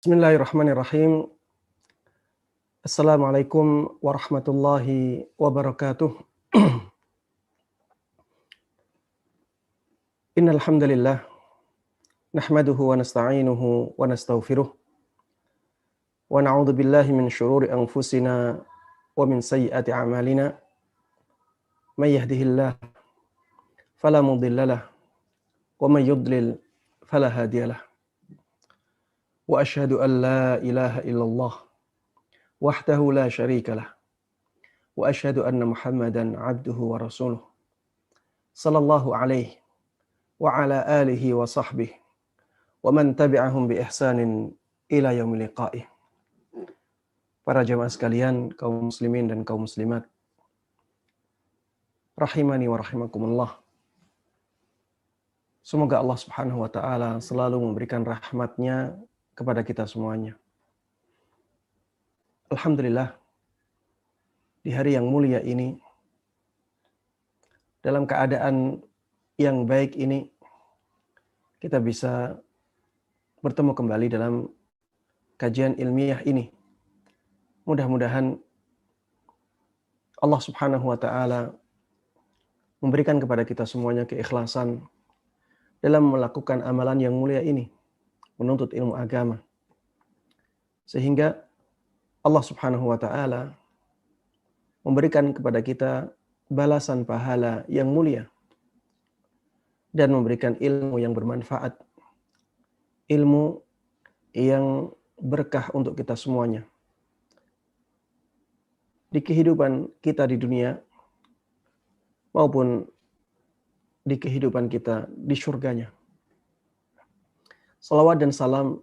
Bismillahirrahmanirrahim. Assalamualaikum warahmatullahi wabarakatuh. Innal hamdalillah nahmaduhu wa nasta'inuhu wa nastaghfiruh wa na'udzu billahi min shururi anfusina wa min sayyiati a'malina. May yahdihillahu fala mudilla lahu wa may yudlil fala hadiyalah. Wa asyhadu an la ilaha illallah wahdahu la syarika lah. Wa asyhadu anna Muhammadan abduhu wa rasuluh. Sallallahu alaihi wa ala alihi wa sahbihi wa man tabi'ahum bi ihsanin ila yaumil liqa'ih. Para jamaah sekalian, kaum muslimin dan kaum muslimat, rahimani wa rahimakumullah. Semoga Allah Subhanahu wa taala selalu memberikan rahmatnya kepada kita semuanya. Alhamdulillah, di hari yang mulia ini, dalam keadaan yang baik ini, kita bisa bertemu kembali dalam kajian ilmiah ini. Mudah-mudahan Allah Subhanahu wa taala memberikan kepada kita semuanya keikhlasan dalam melakukan amalan yang mulia ini, menuntut ilmu agama. Sehingga Allah Subhanahu wa taala memberikan kepada kita balasan pahala yang mulia dan memberikan ilmu yang bermanfaat, ilmu yang berkah untuk kita semuanya. Di kehidupan kita di dunia maupun di kehidupan kita di surganya. Salawat dan salam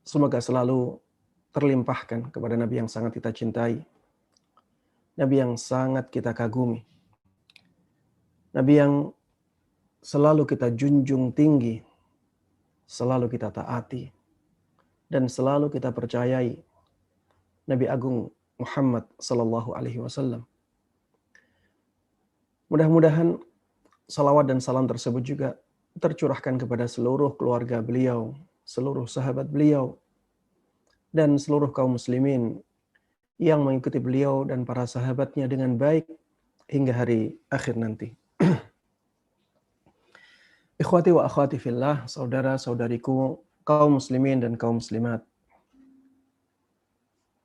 semoga selalu terlimpahkan kepada Nabi yang sangat kita cintai, Nabi yang sangat kita kagumi, Nabi yang selalu kita junjung tinggi, selalu kita taati, dan selalu kita percayai, Nabi Agung Muhammad sallallahu alaihi wasallam. Mudah-mudahan salawat dan salam tersebut juga tercurahkan kepada seluruh keluarga beliau, seluruh sahabat beliau, dan seluruh kaum muslimin yang mengikuti beliau dan para sahabatnya dengan baik hingga hari akhir nanti. Ikhwati wa akhwati fillah, saudara-saudariku, kaum muslimin dan kaum muslimat.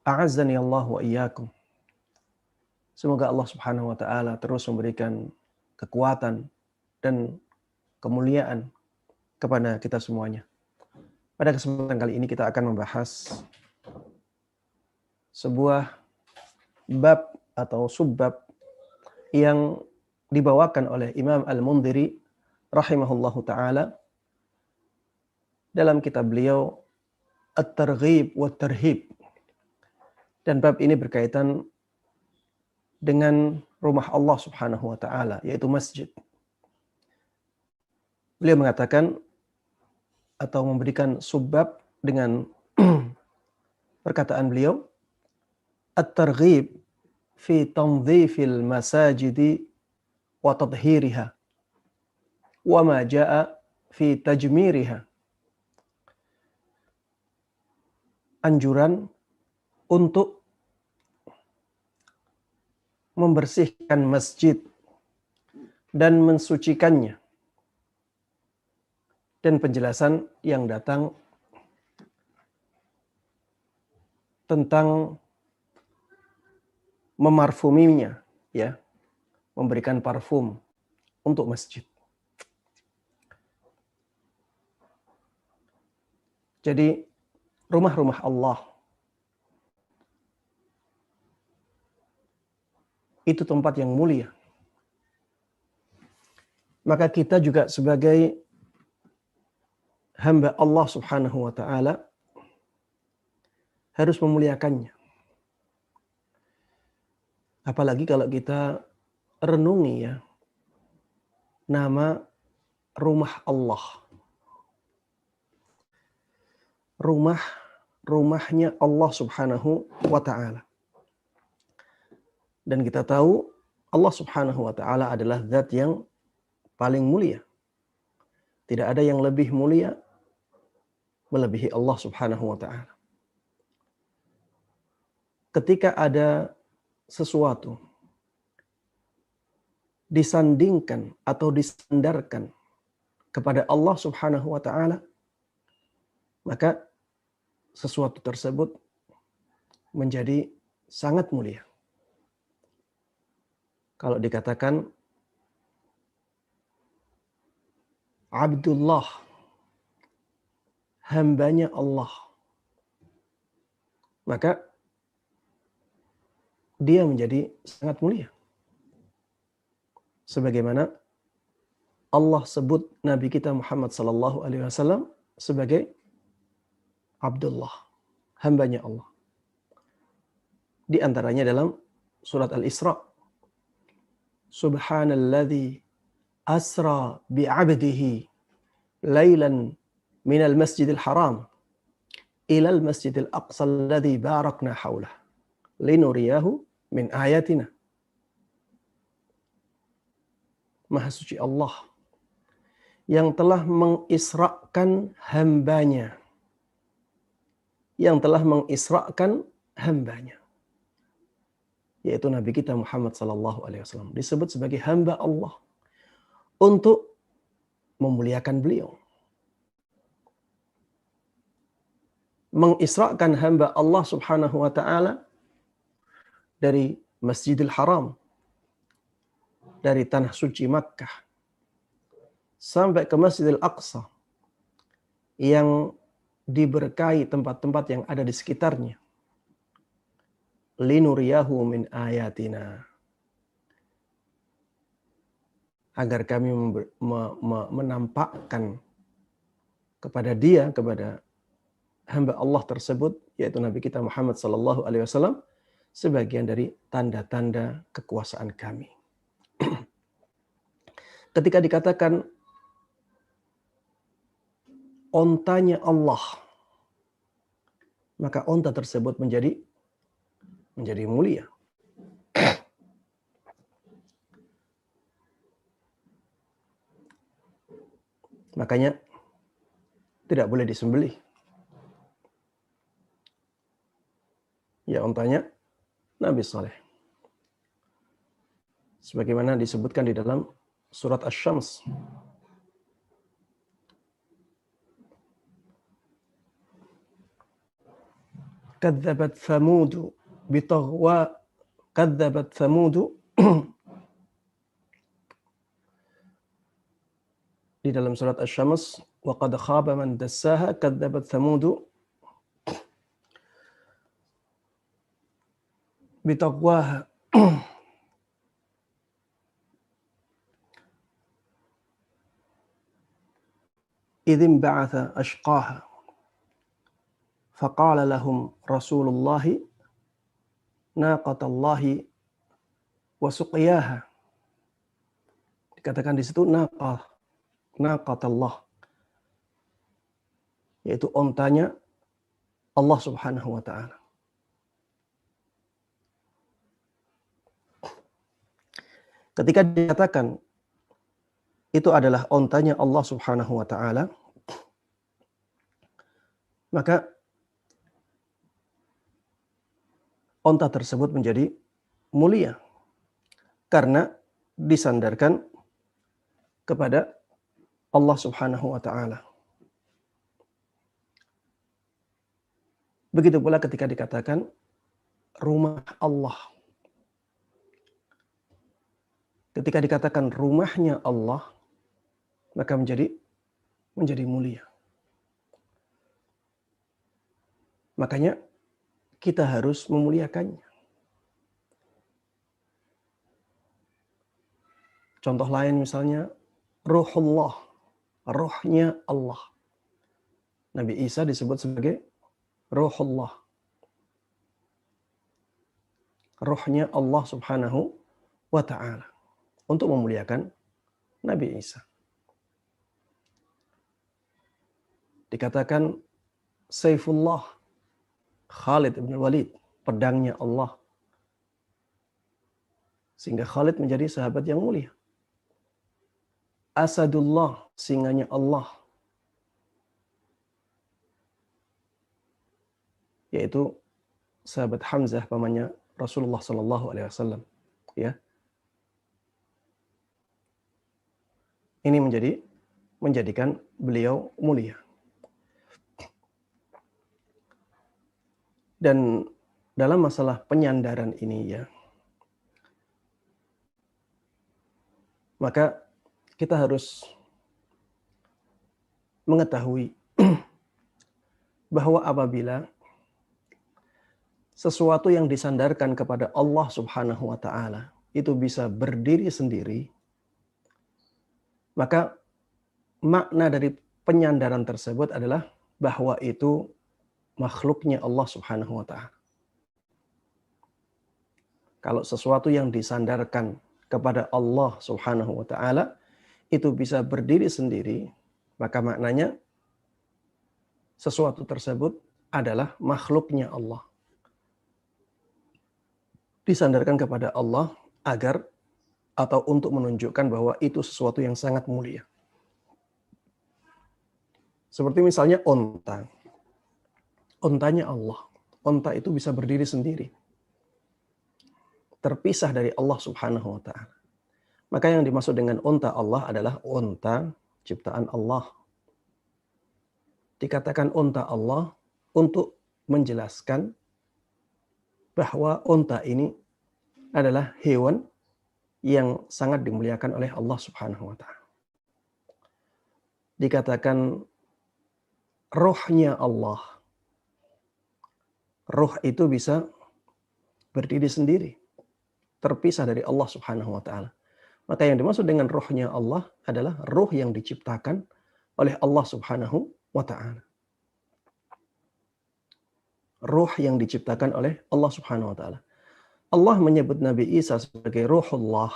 A'azzani Allah wa iyyakum. Semoga Allah Subhanahu wa taala terus memberikan kekuatan dan kemuliaan kepada kita semuanya. Pada kesempatan kali ini kita akan membahas sebuah bab atau subbab yang dibawakan oleh Imam Al-Mundhiri rahimahullahu taala dalam kitab beliau At-Targhib wa Tarhib. Dan bab ini berkaitan dengan rumah Allah Subhanahu wa taala, yaitu masjid. Beliau mengatakan atau memberikan subbab dengan perkataan beliau, At-Targhib fi tanzifil masajidi wa tadhhiriha wa ma jaa fi tajmiriha. Anjuran untuk membersihkan masjid dan mensucikannya, dan penjelasan yang datang tentang memarfuminya, ya, memberikan parfum untuk masjid. Jadi rumah-rumah Allah itu tempat yang mulia. Maka kita juga sebagai hamba Allah Subhanahu wa taala harus memuliakannya. Apalagi kalau kita renungi, ya, nama rumah Allah. Rumahnya Allah Subhanahu wa taala. Dan kita tahu Allah Subhanahu wa taala adalah zat yang paling mulia. Tidak ada yang lebih mulia melebihi Allah Subhanahu wa taala. ketika ada sesuatu disandingkan atau disandarkan kepada Allah Subhanahu wa taala, maka sesuatu tersebut menjadi sangat mulia. Kalau dikatakan Abdullah, hambanya Allah, maka dia menjadi sangat mulia. Sebagaimana Allah sebut Nabi kita Muhammad sallallahu alaihi wasallam sebagai Abdullah, hambanya Allah. Di antaranya dalam surat Al-Isra, Subhanalladzi asra bi'abdihi lailan minal masjidil haram ilal masjidil aqsa alladzi barakna haulah linuriyahu min ayatina. Maha suci Allah yang telah mengisrakan hambanya. Yang telah mengisrakan hambanya. Yaitu Nabi kita Muhammad sallallahu alaihi wasallam. Disebut sebagai hamba Allah. Untuk memuliakan beliau. Mengisrakan hamba Allah subhanahu wa ta'ala dari Masjidil Haram, dari tanah suci Makkah, sampai ke Masjidil Aqsa, yang diberkahi tempat-tempat yang ada di sekitarnya. Linuriyahu min ayatina. Agar kami menampakkan kepada dia, kepada hamba Allah tersebut, yaitu Nabi kita Muhammad sallallahu alaihi wasallam, sebagian dari tanda-tanda kekuasaan kami. Ketika dikatakan ontanya Allah, maka onta tersebut menjadi mulia. Makanya tidak boleh disembelih. Ya, ontanya Nabi Saleh. Sebagaimana disebutkan di dalam surat Asy-Syams. Kadzabat Thamud bitaghwa, kadzabat Thamud di dalam surat Asy-Syams, wa qad khaba man dassaha kadzabat Thamud bitaqwaha idzin ba'atha ashqaha faqala lahum rasulullahi naqatallahi wa suqiyaha. Dikatakan di situ naqatallah, yaitu ontanya Allah Subhanahu wa taala. Ketika dikatakan itu adalah ontanya Allah Subhanahu wa taala, maka onta tersebut menjadi mulia karena disandarkan kepada Allah Subhanahu wa taala. Begitu pula ketika dikatakan rumah Allah. Ketika dikatakan rumahnya Allah, maka menjadi mulia. Makanya kita harus memuliakannya. Contoh lain misalnya Ruhullah, rohnya Allah. Nabi Isa disebut sebagai Ruhullah, rohnya Allah Subhanahu wa ta'ala, untuk memuliakan Nabi Isa. Dikatakan Saifullah, Khalid bin Walid, pedangnya Allah. Sehingga Khalid menjadi sahabat yang mulia. Asadullah, singanya Allah. Yaitu sahabat Hamzah pamannya Rasulullah Sallallahu Alaihi Wasallam. Ya, ini menjadikan beliau mulia. Dan dalam masalah penyandaran ini ya, maka kita harus mengetahui bahwa apabila sesuatu yang disandarkan kepada Allah Subhanahu wa taala itu bisa berdiri sendiri, maka makna dari penyandaran tersebut adalah bahwa itu makhluknya Allah Subhanahu wa taala. Kalau sesuatu yang disandarkan kepada Allah Subhanahu wa taala itu bisa berdiri sendiri, maka maknanya sesuatu tersebut adalah makhluknya Allah. Disandarkan kepada Allah agar atau untuk menunjukkan bahwa itu sesuatu yang sangat mulia. Seperti misalnya onta. Ontanya Allah. Onta itu bisa berdiri sendiri. Terpisah dari Allah Subhanahu wa ta'ala. Maka yang dimaksud dengan onta Allah adalah onta ciptaan Allah. Dikatakan onta Allah untuk menjelaskan bahwa onta ini adalah hewan yang sangat dimuliakan oleh Allah Subhanahu wa ta'ala. Dikatakan rohnya Allah. Roh itu bisa berdiri sendiri, terpisah dari Allah Subhanahu wa ta'ala. Maka yang dimaksud dengan rohnya Allah adalah roh yang diciptakan oleh Allah Subhanahu wa ta'ala. Roh yang diciptakan oleh Allah Subhanahu wa ta'ala. Allah menyebut Nabi Isa sebagai Ruhullah,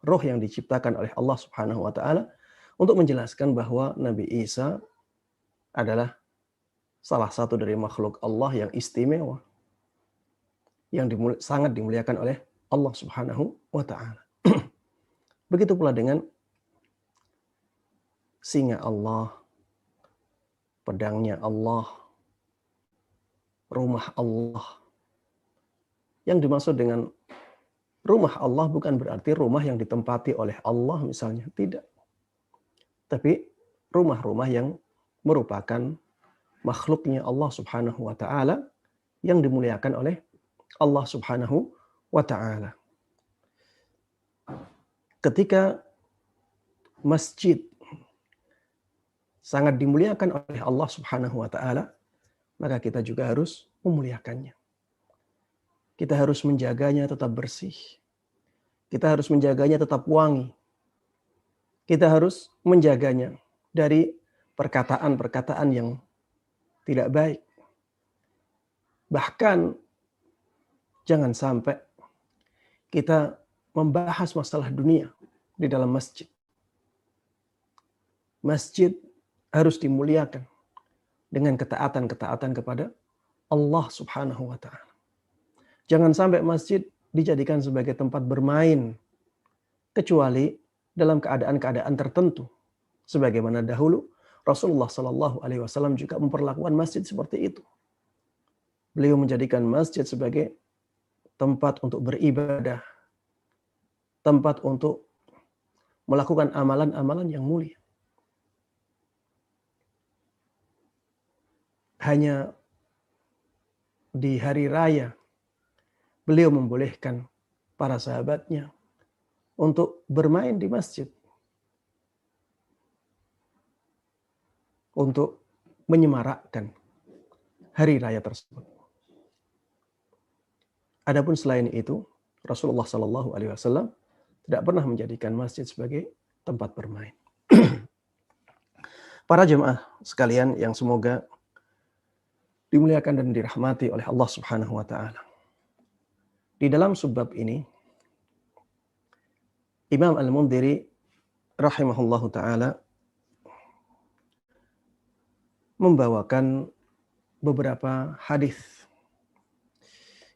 roh yang diciptakan oleh Allah Subhanahu wa ta'ala, untuk menjelaskan bahwa Nabi Isa adalah salah satu dari makhluk Allah yang istimewa, yang sangat dimuliakan oleh Allah Subhanahu wa ta'ala. Begitu pula dengan singa Allah, pedangnya Allah, rumah Allah. Yang dimaksud dengan rumah Allah bukan berarti rumah yang ditempati oleh Allah misalnya, tidak. Tapi rumah-rumah yang merupakan makhluknya Allah Subhanahu wa ta'ala yang dimuliakan oleh Allah Subhanahu wa ta'ala. Ketika masjid sangat dimuliakan oleh Allah Subhanahu wa ta'ala, maka kita juga harus memuliakannya. Kita harus menjaganya tetap bersih. Kita harus menjaganya tetap wangi. Kita harus menjaganya dari perkataan-perkataan yang tidak baik. Bahkan jangan sampai kita membahas masalah dunia di dalam masjid. Masjid harus dimuliakan dengan ketaatan-ketaatan kepada Allah Subhanahu wa ta'ala. Jangan sampai masjid dijadikan sebagai tempat bermain, kecuali dalam keadaan-keadaan tertentu. Sebagaimana dahulu Rasulullah Sallallahu Alaihi Wasallam juga memperlakukan masjid seperti itu. Beliau menjadikan masjid sebagai tempat untuk beribadah, tempat untuk melakukan amalan-amalan yang mulia. Hanya di hari raya beliau membolehkan para sahabatnya untuk bermain di masjid, untuk menyemarakkan hari raya tersebut. Adapun selain itu, Rasulullah Sallallahu Alaihi Wasallam tidak pernah menjadikan masjid sebagai tempat bermain. Para jemaah sekalian yang semoga dimuliakan dan dirahmati oleh Allah Subhanahu wa ta'ala. Di dalam subbab ini, Imam Al-Mundhiri rahimahullahu ta'ala membawakan beberapa hadis.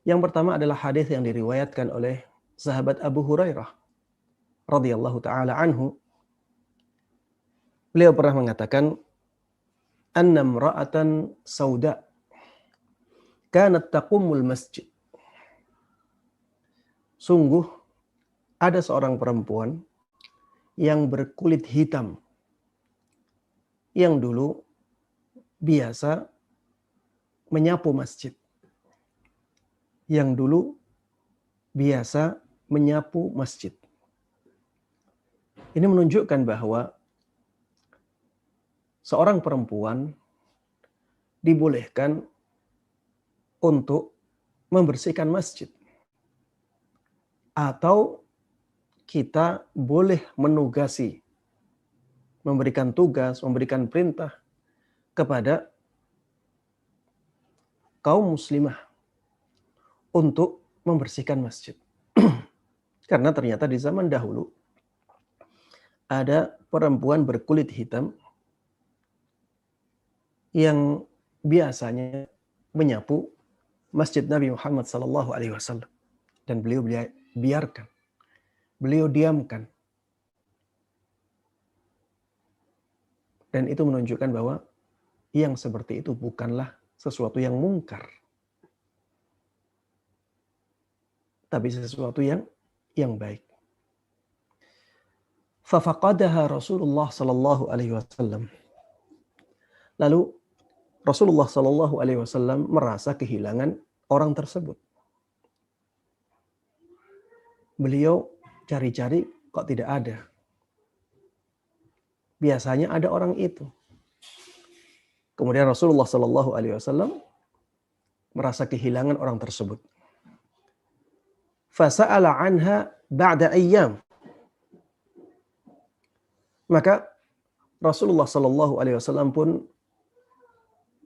Yang pertama adalah hadis yang diriwayatkan oleh sahabat Abu Hurairah radhiyallahu ta'ala anhu. Beliau pernah mengatakan, "Anna imra'atan sauda kanat taqumul masjid. Sungguh ada seorang perempuan yang berkulit hitam yang dulu biasa menyapu masjid. Yang dulu biasa menyapu masjid. Ini menunjukkan bahwa seorang perempuan dibolehkan untuk membersihkan masjid. Atau kita boleh menugasi, memberikan tugas, memberikan perintah kepada kaum muslimah untuk membersihkan masjid. Karena ternyata di zaman dahulu ada perempuan berkulit hitam yang biasanya menyapu Masjid Nabi Muhammad SAW, dan beliau biarkan, beliau diamkan, dan itu menunjukkan bahwa yang seperti itu bukanlah sesuatu yang mungkar, tapi sesuatu yang baik. Fafaqadaha Rasulullah sallallahu alaihi wasallam. Lalu Rasulullah sallallahu alaihi wasallam merasa kehilangan orang tersebut. Beliau cari-cari kok tidak ada. Biasanya ada orang itu. Kemudian Rasulullah sallallahu alaihi wasallam merasa kehilangan orang tersebut. Fasa'ala anha ba'da ayyam. Maka Rasulullah sallallahu alaihi wasallam pun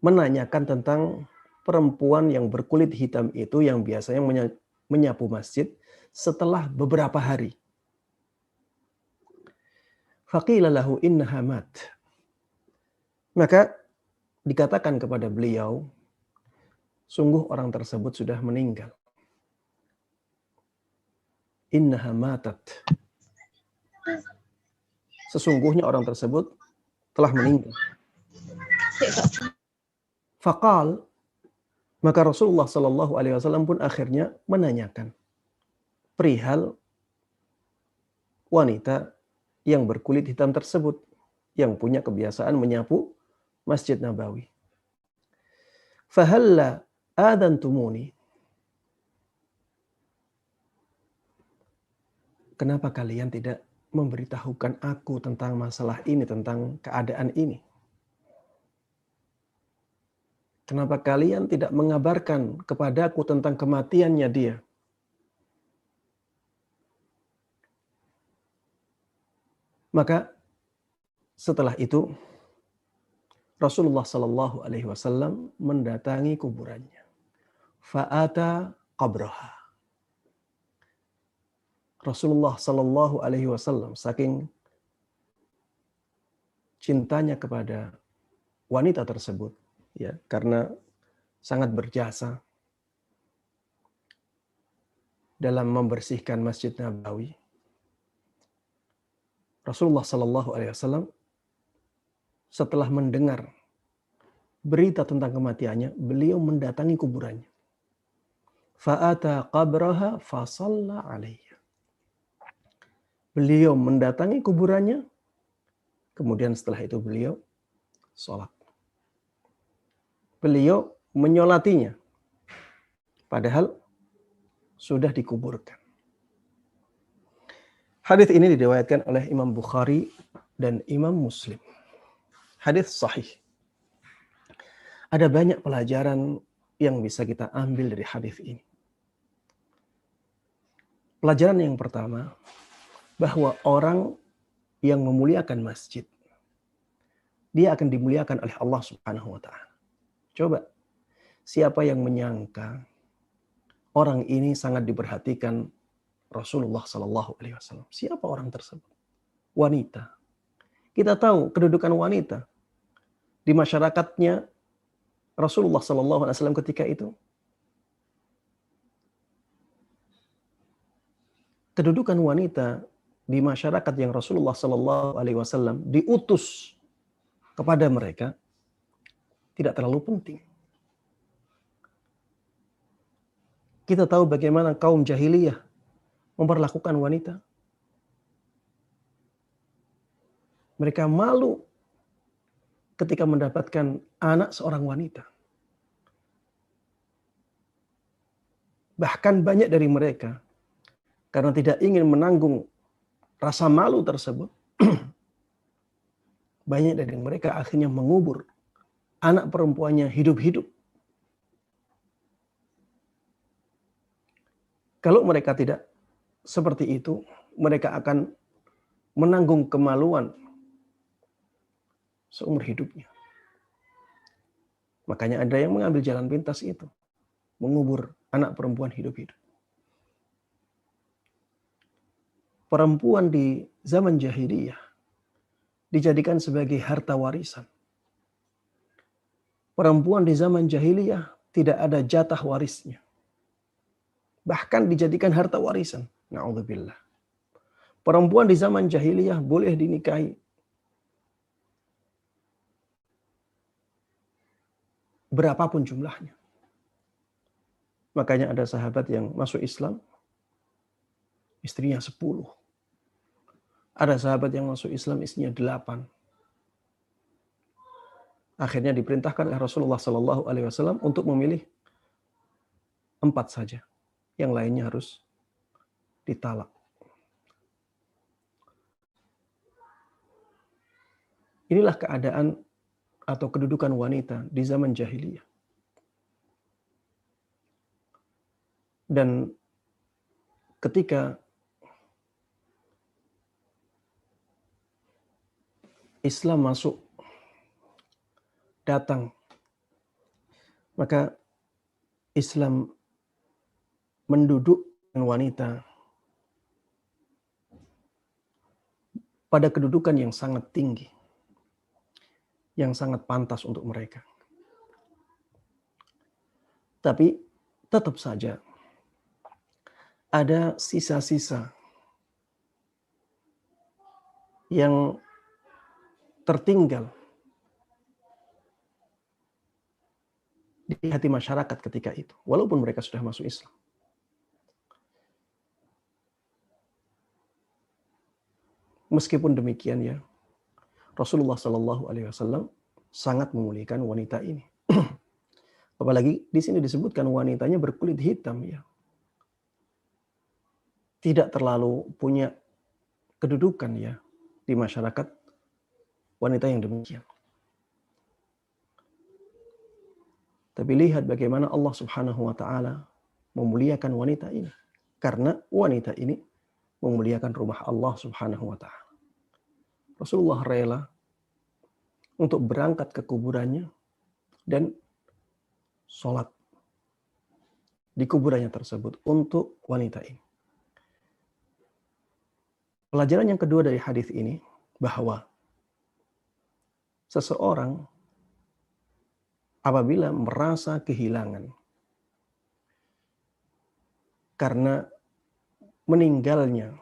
menanyakan tentang perempuan yang berkulit hitam itu yang biasanya menyapu masjid setelah beberapa hari. Faqila lahu innaha mat. Maka dikatakan kepada beliau, sungguh orang tersebut sudah meninggal. Innaha matat. Sesungguhnya orang tersebut telah meninggal. Faqal, maka Rasulullah sallallahu alaihi wasallam pun akhirnya menanyakan perihal wanita yang berkulit hitam tersebut yang punya kebiasaan menyapu Masjid Nabawi. Fahalla adantumuni. Kenapa kalian tidak memberitahukan aku tentang masalah ini, tentang keadaan ini? Kenapa kalian tidak mengabarkan kepadaku tentang kematiannya dia? Maka setelah itu Rasulullah sallallahu alaihi wasallam mendatangi kuburannya. Fa'ata qabraha. Rasulullah sallallahu alaihi wasallam saking cintanya kepada wanita tersebut, ya, karena sangat berjasa dalam membersihkan Masjid Nabawi. Rasulullah sallallahu alaihi wasallam setelah mendengar berita tentang kematiannya, beliau mendatangi kuburannya. Fa'ata qabraha fa shalla 'alaiha. Beliau mendatangi kuburannya, kemudian setelah itu beliau sholat. Beliau menyolatinya, padahal sudah dikuburkan. Hadis ini diriwayatkan oleh Imam Bukhari dan Imam Muslim. Hadis sahih. Ada banyak pelajaran yang bisa kita ambil dari hadis ini. Pelajaran yang pertama, bahwa orang yang memuliakan masjid, dia akan dimuliakan oleh Allah Subhanahu wa ta'ala. Coba, siapa yang menyangka orang ini sangat diperhatikan Rasulullah sallallahu alaihi wasallam? Siapa orang tersebut? Wanita. Kita tahu kedudukan wanita di masyarakatnya Rasulullah sallallahu alaihi wasallam ketika itu. Kedudukan wanita di masyarakat yang Rasulullah sallallahu alaihi wasallam diutus kepada mereka tidak terlalu penting. Kita tahu bagaimana kaum jahiliyah memperlakukan wanita. Mereka malu ketika mendapatkan anak seorang wanita. Bahkan banyak dari mereka, karena tidak ingin menanggung rasa malu tersebut, banyak dari mereka akhirnya mengubur anak perempuannya hidup-hidup. Kalau mereka tidak seperti itu, mereka akan menanggung kemaluan seumur hidupnya. Makanya ada yang mengambil jalan pintas itu, mengubur anak perempuan hidup-hidup. Perempuan di zaman jahiliyah dijadikan sebagai harta warisan. Perempuan di zaman jahiliyah tidak ada jatah warisnya. Bahkan dijadikan harta warisan. Na'udzubillah. Perempuan di zaman jahiliyah boleh dinikahi berapapun jumlahnya. Makanya ada sahabat yang masuk Islam, istrinya 10. Ada sahabat yang masuk Islam, istrinya 8. Akhirnya diperintahkan oleh Rasulullah SAW untuk memilih 4 saja. Yang lainnya harus ditalak. Inilah keadaan atau kedudukan wanita di zaman jahiliyah. Dan ketika Islam datang, maka Islam mendudukkan wanita pada kedudukan yang sangat tinggi, yang sangat pantas untuk mereka. Tapi tetap saja ada sisa-sisa yang tertinggal di hati masyarakat ketika itu, walaupun mereka sudah masuk Islam. Meskipun demikian ya, Rasulullah SAW sangat memuliakan wanita ini. Apalagi di sini disebutkan wanitanya berkulit hitam ya. Tidak terlalu punya kedudukan ya di masyarakat wanita yang demikian. Tapi lihat bagaimana Allah Subhanahu wa taala memuliakan wanita ini. Karena wanita ini memuliakan rumah Allah Subhanahu wa taala. Rasulullah rela untuk berangkat ke kuburannya dan sholat di kuburannya tersebut untuk wanita ini. Pelajaran yang kedua dari hadis ini bahwa seseorang apabila merasa kehilangan karena meninggalnya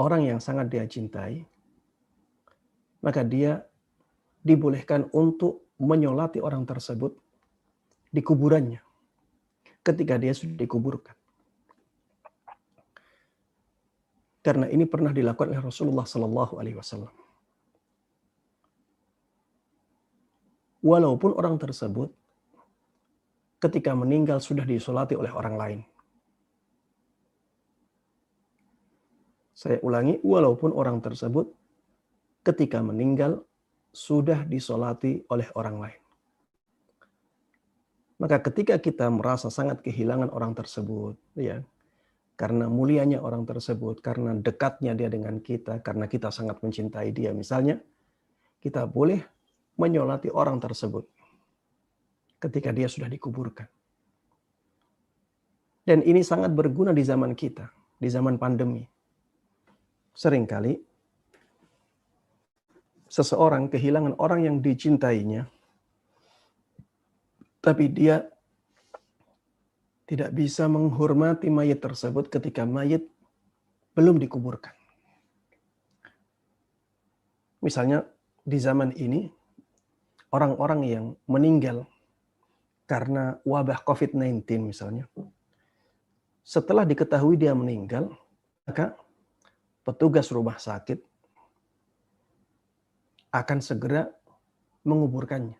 orang yang sangat dia cintai, maka dia dibolehkan untuk menyolati orang tersebut di kuburannya ketika dia sudah dikuburkan. Karena ini pernah dilakukan oleh Rasulullah SAW. Walaupun orang tersebut ketika meninggal sudah disolati oleh orang lain. Saya ulangi, walaupun orang tersebut ketika meninggal sudah disolati oleh orang lain. Maka ketika kita merasa sangat kehilangan orang tersebut, ya, karena mulianya orang tersebut, karena dekatnya dia dengan kita, karena kita sangat mencintai dia, misalnya, kita boleh menyolati orang tersebut ketika dia sudah dikuburkan. Dan ini sangat berguna di zaman kita, di zaman pandemi. Seringkali seseorang kehilangan orang yang dicintainya, tapi dia tidak bisa menghormati mayit tersebut ketika mayit belum dikuburkan. Misalnya di zaman ini, orang-orang yang meninggal karena wabah COVID-19 misalnya, setelah diketahui dia meninggal, maka petugas rumah sakit akan segera menguburkannya.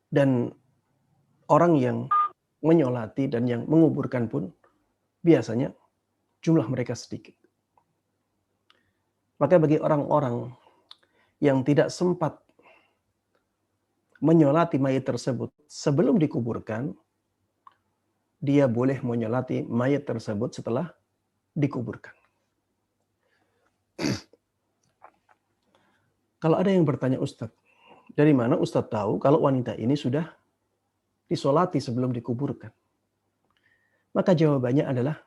Dan orang yang menyolati dan yang menguburkan pun biasanya jumlah mereka sedikit. Maka bagi orang-orang yang tidak sempat menyolati mayat tersebut sebelum dikuburkan, dia boleh menyolati mayat tersebut setelah dikuburkan. Kalau ada yang bertanya, Ustadz, dari mana Ustadz tahu kalau wanita ini sudah disolati sebelum dikuburkan? Maka jawabannya adalah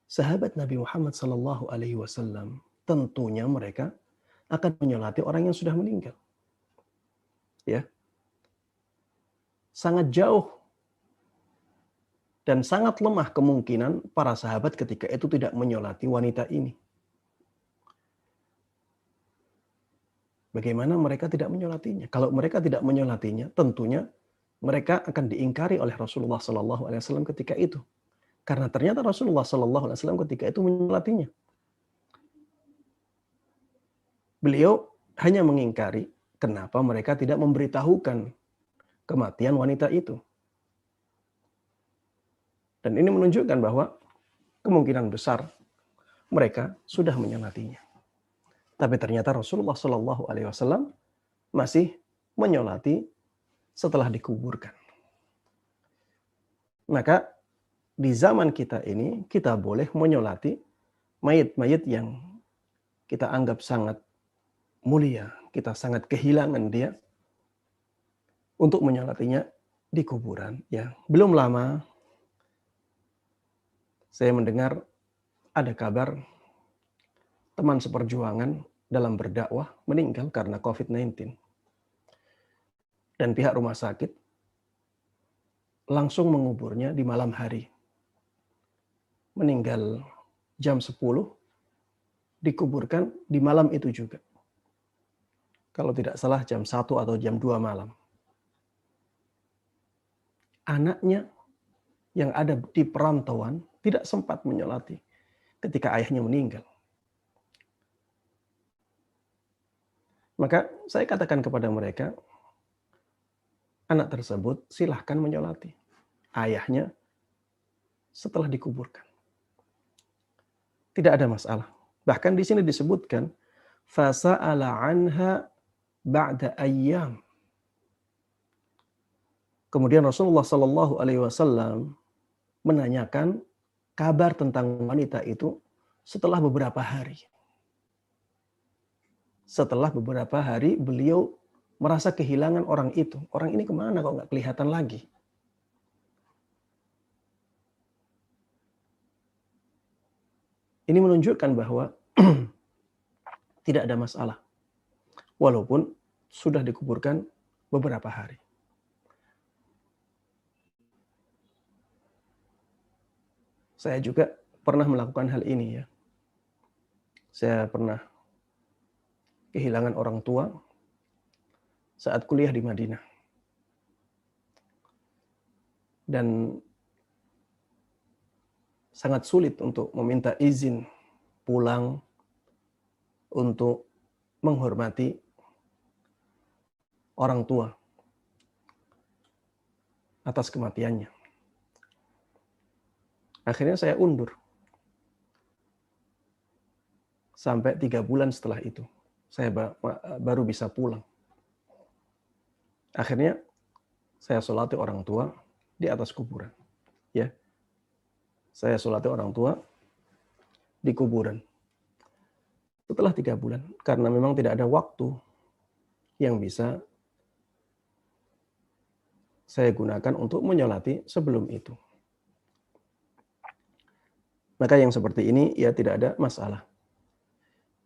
sahabat Nabi Muhammad SAW tentunya mereka akan menyolati orang yang sudah meninggal. Ya, sangat jauh dan sangat lemah kemungkinan para sahabat ketika itu tidak menyolati wanita ini. Bagaimana mereka tidak menyolatinya? Kalau mereka tidak menyolatinya, tentunya mereka akan diingkari oleh Rasulullah SAW ketika itu. Karena ternyata Rasulullah SAW ketika itu menyolatinya. Beliau hanya mengingkari kenapa mereka tidak memberitahukan kematian wanita itu. Dan ini menunjukkan bahwa kemungkinan besar mereka sudah menyolatinya. Tapi ternyata Rasulullah SAW masih menyolati setelah dikuburkan. Maka di zaman kita ini kita boleh menyolati mayit-mayit yang kita anggap sangat mulia, kita sangat kehilangan dia, untuk menyolatinya di kuburan. Ya, belum lama saya mendengar ada kabar teman seperjuangan dalam berdakwah meninggal karena COVID-19. Dan pihak rumah sakit langsung menguburnya di malam hari. Meninggal jam 10, dikuburkan di malam itu juga. Kalau tidak salah jam 1 atau jam 2 malam. Anaknya yang ada di perantauan tidak sempat menyolati ketika ayahnya meninggal. Maka saya katakan kepada mereka, anak tersebut silahkan menyolati ayahnya setelah dikuburkan. Tidak ada masalah. Bahkan di sini disebutkan, fasa'ala anha ba'da ayyam. Kemudian Rasulullah SAW menanyakan kabar tentang wanita itu setelah beberapa hari. Setelah beberapa hari beliau merasa kehilangan orang itu. Orang ini kemana kok nggak kelihatan lagi? Ini menunjukkan bahwa tidak ada masalah. Walaupun sudah dikuburkan beberapa hari. Saya juga pernah melakukan hal ini ya. Saya pernah kehilangan orang tua saat kuliah di Madinah. Dan sangat sulit untuk meminta izin pulang untuk menghormati orang tua atas kematiannya. Akhirnya saya undur. Sampai 3 bulan setelah itu, saya baru bisa pulang. Akhirnya saya sholati orang tua di atas kuburan. Ya, saya sholati orang tua di kuburan. Setelah 3 bulan, karena memang tidak ada waktu yang bisa saya gunakan untuk menyolati sebelum itu. Maka yang seperti ini ya tidak ada masalah.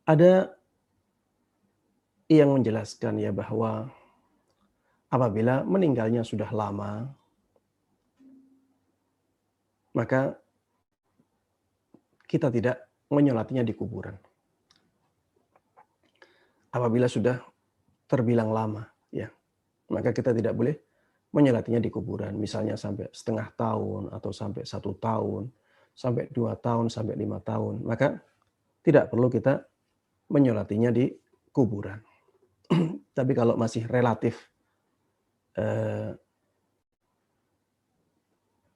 Ada yang menjelaskan ya bahwa apabila meninggalnya sudah lama, maka kita tidak menyolatinya di kuburan. Apabila sudah terbilang lama. ya. Maka kita tidak boleh menyolatinya di kuburan, misalnya sampai setengah tahun atau sampai 1 tahun, sampai 2 tahun, sampai 5 tahun. Maka tidak perlu kita menyolatinya di kuburan. Tapi kalau masih eh,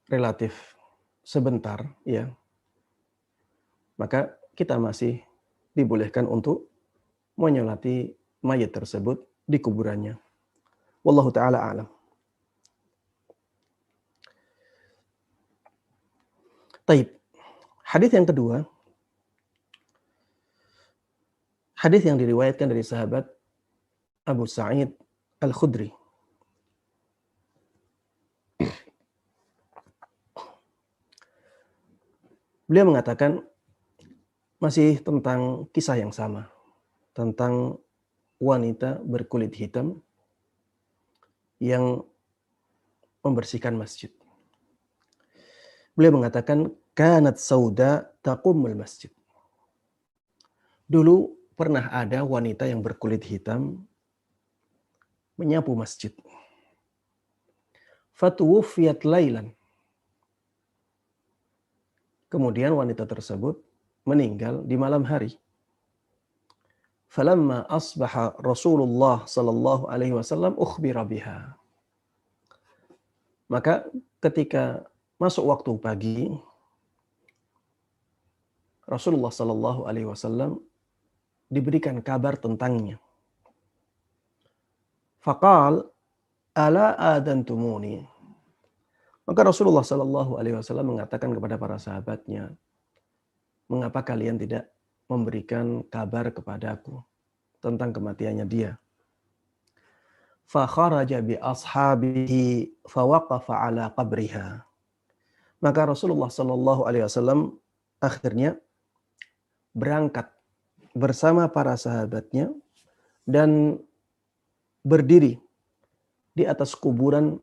relatif sebentar, ya, maka kita masih dibolehkan untuk menyolati mayat tersebut di kuburannya. Wallahu taala a'lam. Taib. Hadis yang kedua, hadis yang diriwayatkan dari sahabat Abu Sa'id Al-Khudri. Beliau mengatakan masih tentang kisah yang sama, tentang wanita berkulit hitam yang membersihkan masjid. Beliau mengatakan kanat sauda taqumul masjid. Dulu pernah ada wanita yang berkulit hitam menyapu masjid. Fatuwufiyat lailan. Kemudian wanita tersebut meninggal di malam hari. Falamma asbaha Rasulullah sallallahu alaihi wasallam ukhbira biha. Maka ketika masuk waktu pagi, Rasulullah sallallahu alaihi wasallam diberikan kabar tentangnya. Faqal ala adantumuni. Maka Rasulullah sallallahu alaihi wasallam mengatakan kepada para sahabatnya, mengapa kalian tidak memberikan kabar kepadaku tentang kematiannya dia? Fa kharaja bi ashabihi fa waqafa ala qabriha. Maka Rasulullah sallallahu alaihi wasallam akhirnya berangkat bersama para sahabatnya dan berdiri di atas kuburan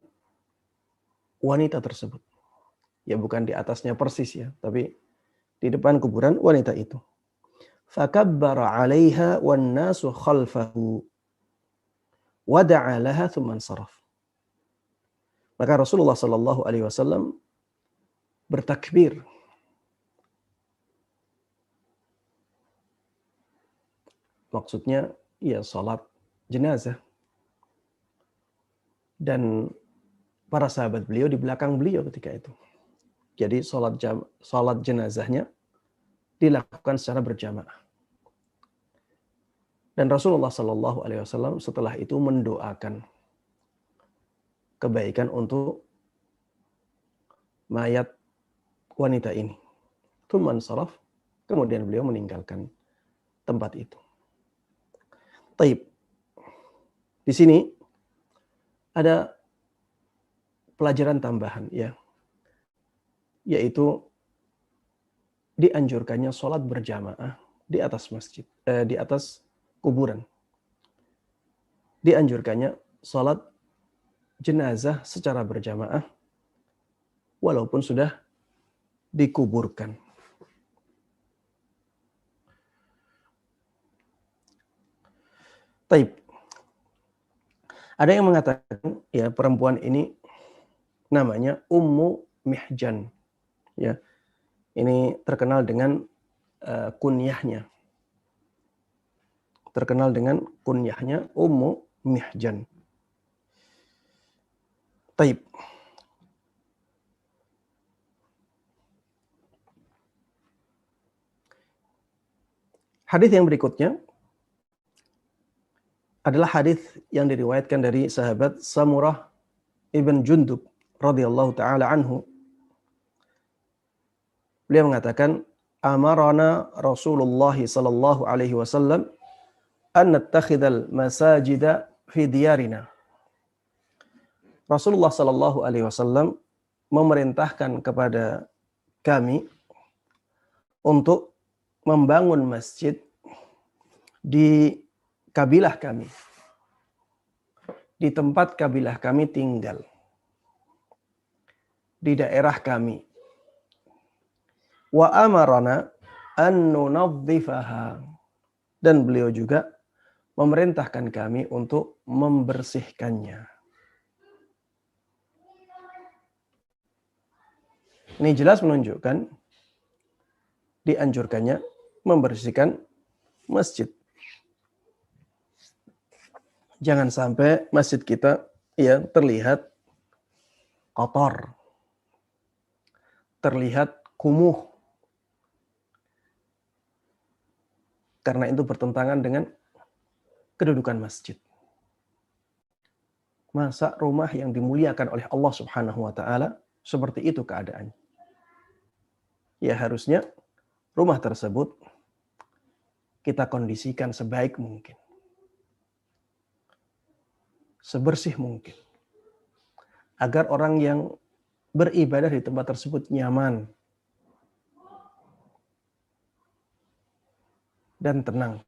wanita tersebut. Ya bukan di atasnya persis ya, tapi di depan kuburan wanita itu. Fakabbara 'alaiha wan nasu khalfahu wa da'a laha thumma saraf. Maka Rasulullah sallallahu alaihi wasallam bertakbir. Maksudnya ya salat jenazah. Dan para sahabat beliau di belakang beliau ketika itu. Jadi salat jenazahnya dilakukan secara berjamaah. Dan Rasulullah Shallallahu Alaihi Wasallam setelah itu mendoakan kebaikan untuk mayat wanita ini. Tsumman saraf, kemudian beliau meninggalkan tempat itu. Taib. Di sini ada pelajaran tambahan ya, yaitu dianjurkannya sholat berjamaah di atas masjid, di atas kuburan. Dianjurkannya sholat jenazah secara berjamaah walaupun sudah dikuburkan. Taib. Ada yang mengatakan ya perempuan ini namanya Ummu Mihjan. Ya. Ini terkenal dengan kunyahnya. Terkenal dengan kunyahnya Ummu Mihjan. Taib. Hadis yang berikutnya adalah hadis yang diriwayatkan dari sahabat Samurah ibn Jundub radhiyallahu taala anhu. Beliau mengatakan, amarana Rasulullah sallallahu alaihi wasallam an nattakhidal masajida fi diyarina. Rasulullah sallallahu alaihi wasallam memerintahkan kepada kami untuk membangun masjid di kabilah kami, di tempat kabilah kami tinggal, di daerah kami. Wa amarana an nunadhifaha, dan beliau juga memerintahkan kami untuk membersihkannya. Ini jelas menunjukkan dianjurkannya membersihkan masjid. Jangan sampai masjid kita ya terlihat kotor, terlihat kumuh, karena itu bertentangan dengan kedudukan masjid. Masa rumah yang dimuliakan oleh Allah Subhanahu wa taala seperti itu keadaannya? Ya harusnya rumah tersebut kita kondisikan sebaik mungkin, sebersih mungkin, agar orang yang beribadah di tempat tersebut nyaman dan tenang.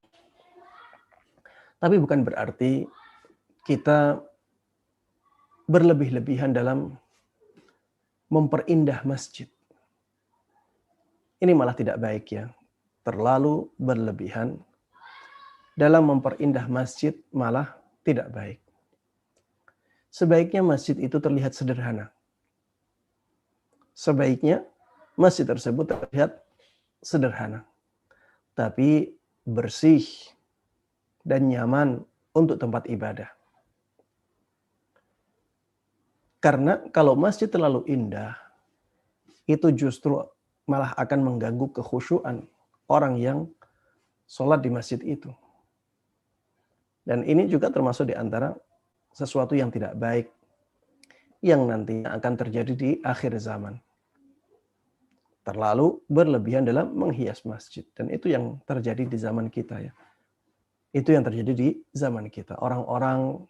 Tapi bukan berarti kita berlebih-lebihan dalam memperindah masjid. Ini malah tidak baik ya. Terlalu berlebihan dalam memperindah masjid malah tidak baik. Sebaiknya masjid itu terlihat sederhana. Sebaiknya masjid tersebut terlihat sederhana, tapi bersih dan nyaman untuk tempat ibadah. Karena kalau masjid terlalu indah, itu justru malah akan mengganggu kekhusyuan orang yang sholat di masjid itu. Dan ini juga termasuk di antara sesuatu yang tidak baik yang nantinya akan terjadi di akhir zaman. Terlalu berlebihan dalam menghias masjid. Dan itu yang terjadi di zaman kita ya. Itu yang terjadi di zaman kita. Orang-orang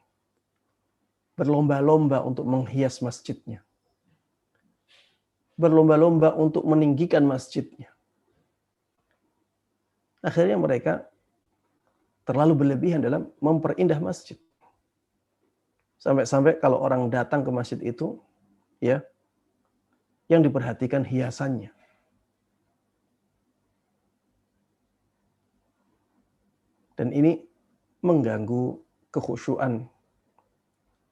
berlomba-lomba untuk menghias masjidnya. Berlomba-lomba untuk meninggikan masjidnya. Akhirnya mereka terlalu berlebihan dalam memperindah masjid. Sampai-sampai kalau orang datang ke masjid itu, ya, yang diperhatikan hiasannya. Dan ini mengganggu kekhusyuan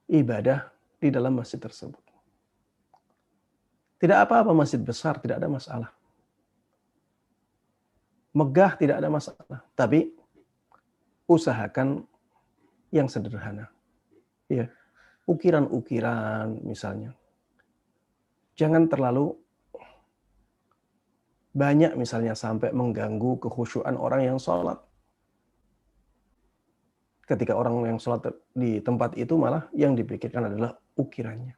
ibadah di dalam masjid tersebut. Tidak apa-apa masjid besar, tidak ada masalah. Megah tidak ada masalah, tapi usahakan yang sederhana. Ya, ukiran-ukiran misalnya. Jangan terlalu banyak misalnya sampai mengganggu kekhusyuan orang yang sholat. Ketika orang yang sholat di tempat itu malah yang dipikirkan adalah ukirannya.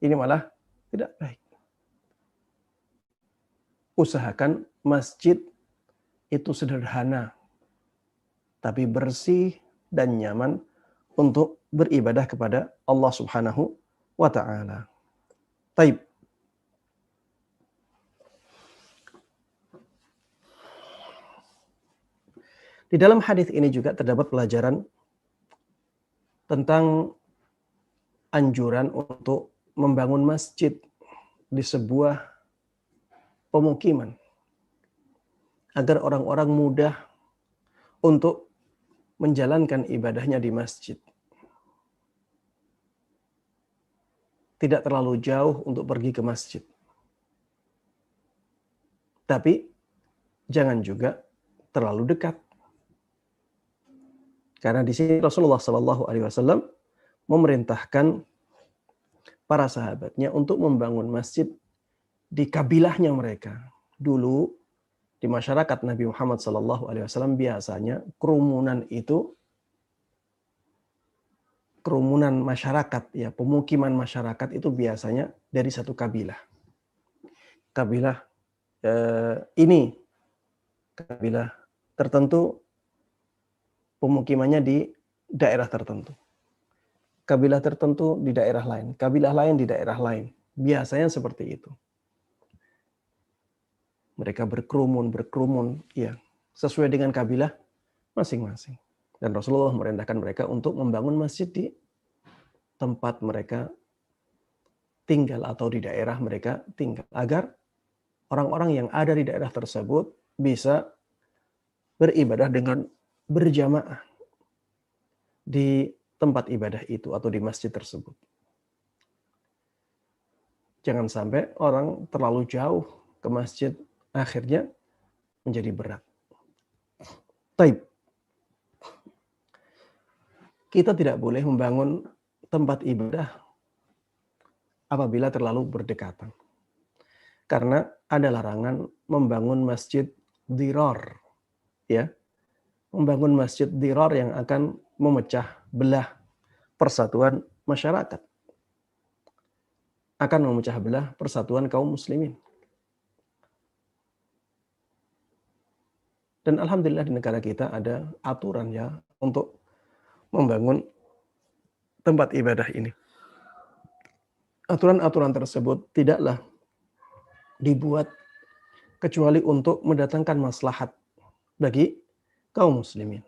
Ini malah tidak baik. Usahakan masjid itu sederhana, tapi bersih dan nyaman untuk beribadah kepada Allah Subhanahu wa ta'ala. Taib. Di dalam hadis ini juga terdapat pelajaran tentang anjuran untuk membangun masjid di sebuah pemukiman agar orang-orang mudah untuk menjalankan ibadahnya di masjid. Tidak terlalu jauh untuk pergi ke masjid. Tapi jangan juga terlalu dekat. Karena di sini Rasulullah SAW memerintahkan para sahabatnya untuk membangun masjid di kabilahnya mereka. Dulu di masyarakat Nabi Muhammad SAW biasanya kerumunan masyarakat ya, pemukiman masyarakat itu biasanya dari satu kabilah. Kabilah kabilah tertentu pemukimannya di daerah tertentu. Kabilah tertentu di daerah lain, kabilah lain di daerah lain. Biasanya seperti itu. Mereka berkerumun, ya, sesuai dengan kabilah masing-masing. Dan Rasulullah merintahkan mereka untuk membangun masjid di tempat mereka tinggal atau di daerah mereka tinggal. Agar orang-orang yang ada di daerah tersebut bisa beribadah dengan berjamaah. di tempat ibadah itu atau di masjid tersebut. Jangan sampai orang terlalu jauh ke masjid, akhirnya menjadi berat. Taib. Kita tidak boleh membangun tempat ibadah apabila terlalu berdekatan. Karena ada larangan membangun masjid dirar, ya. Membangun masjid dirar yang akan memecah belah persatuan masyarakat. Akan memecah belah persatuan kaum muslimin. Dan alhamdulillah di negara kita ada aturan ya untuk membangun tempat ibadah ini. Aturan-aturan tersebut tidaklah dibuat kecuali untuk mendatangkan maslahat bagi kaum muslimin.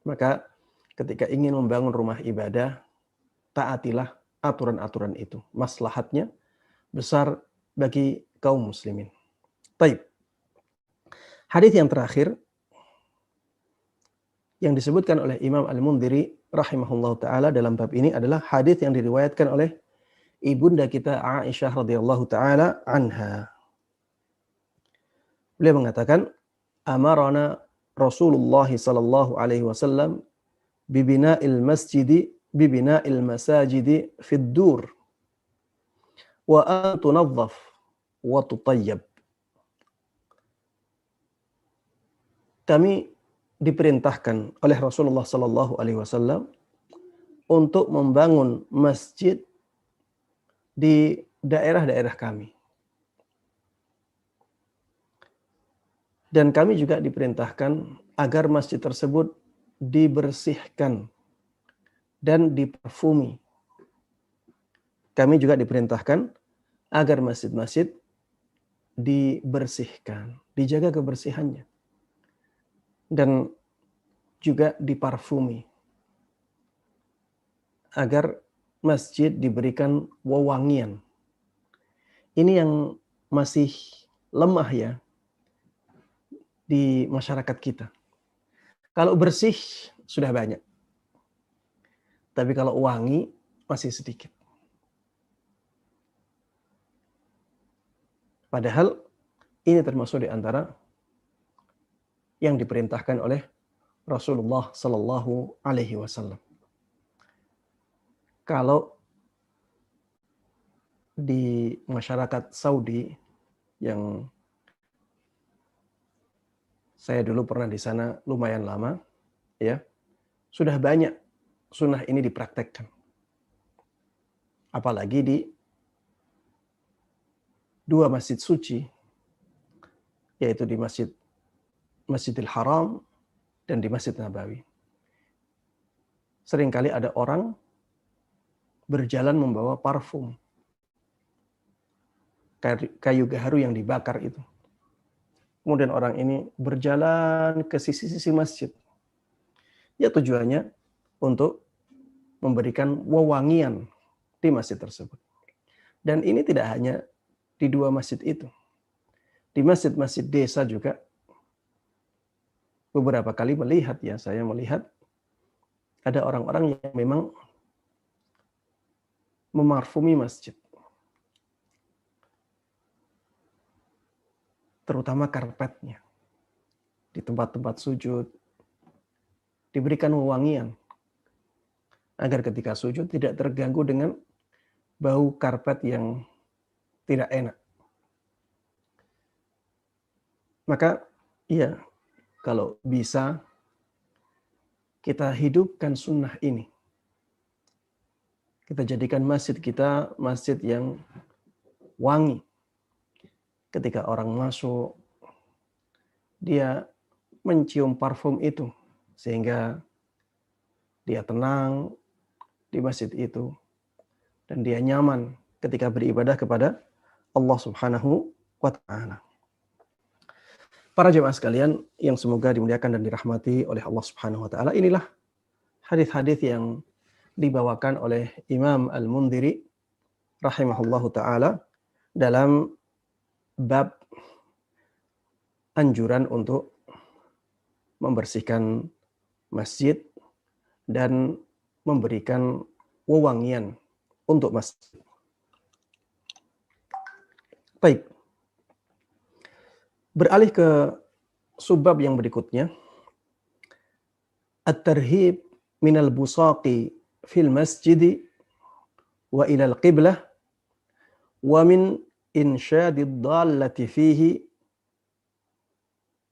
Maka ketika ingin membangun rumah ibadah, taatilah aturan-aturan itu. Maslahatnya besar bagi kaum muslimin. Taib. Hadis yang terakhir yang disebutkan oleh Imam Al-Mundhiri rahimahullah taala dalam bab ini adalah hadis yang diriwayatkan oleh ibunda kita Aisyah radhiyallahu taala anha. Beliau mengatakan, amarana Rasulullah sallallahu alaihi wasallam bibina'il masajidi fid dur wa an tunazzaf wa tutayyab. Kami diperintahkan oleh Rasulullah sallallahu alaihi wasallam untuk membangun masjid di daerah-daerah kami. Dan kami juga diperintahkan agar masjid tersebut dibersihkan dan diparfumi. Kami juga diperintahkan agar masjid-masjid dibersihkan, dijaga kebersihannya. Dan juga diparfumi. Agar masjid diberikan wewangian. Ini yang masih lemah ya di masyarakat kita. Kalau bersih sudah banyak. Tapi kalau wangi masih sedikit. Padahal ini termasuk di antara yang diperintahkan oleh Rasulullah sallallahu alaihi wasallam. Kalau di masyarakat Saudi yang saya dulu pernah di sana lumayan lama, ya, sudah banyak sunnah ini dipraktekkan. Apalagi di dua masjid suci, yaitu di Masjidil Haram dan di Masjid Nabawi. Seringkali ada orang berjalan membawa parfum, kayu gaharu yang dibakar itu. Kemudian orang ini berjalan ke sisi-sisi masjid. Ya tujuannya untuk memberikan wewangian di masjid tersebut. Dan ini tidak hanya di dua masjid itu. Di masjid-masjid desa juga beberapa kali saya melihat ada orang-orang yang memang memarfumi masjid. Terutama karpetnya. Di tempat-tempat sujud diberikan wewangian agar ketika sujud tidak terganggu dengan bau karpet yang tidak enak. Maka iya, kalau bisa kita hidupkan sunnah ini. Kita jadikan masjid kita masjid yang wangi. Ketika orang masuk, dia mencium parfum itu sehingga dia tenang di masjid itu dan dia nyaman ketika beribadah kepada Allah Subhanahu wa taala. Para jemaah sekalian yang semoga dimuliakan dan dirahmati oleh Allah Subhanahu wa taala, inilah hadis-hadis yang dibawakan oleh Imam Al-Mundhiri rahimahullahu taala dalam bab anjuran untuk membersihkan masjid dan memberikan wewangian untuk masjid. Baik. Beralih ke subbab yang berikutnya. At-tarhib minal busaqi fil masjidi wa ilal qiblah wa min insyadid dallati fihi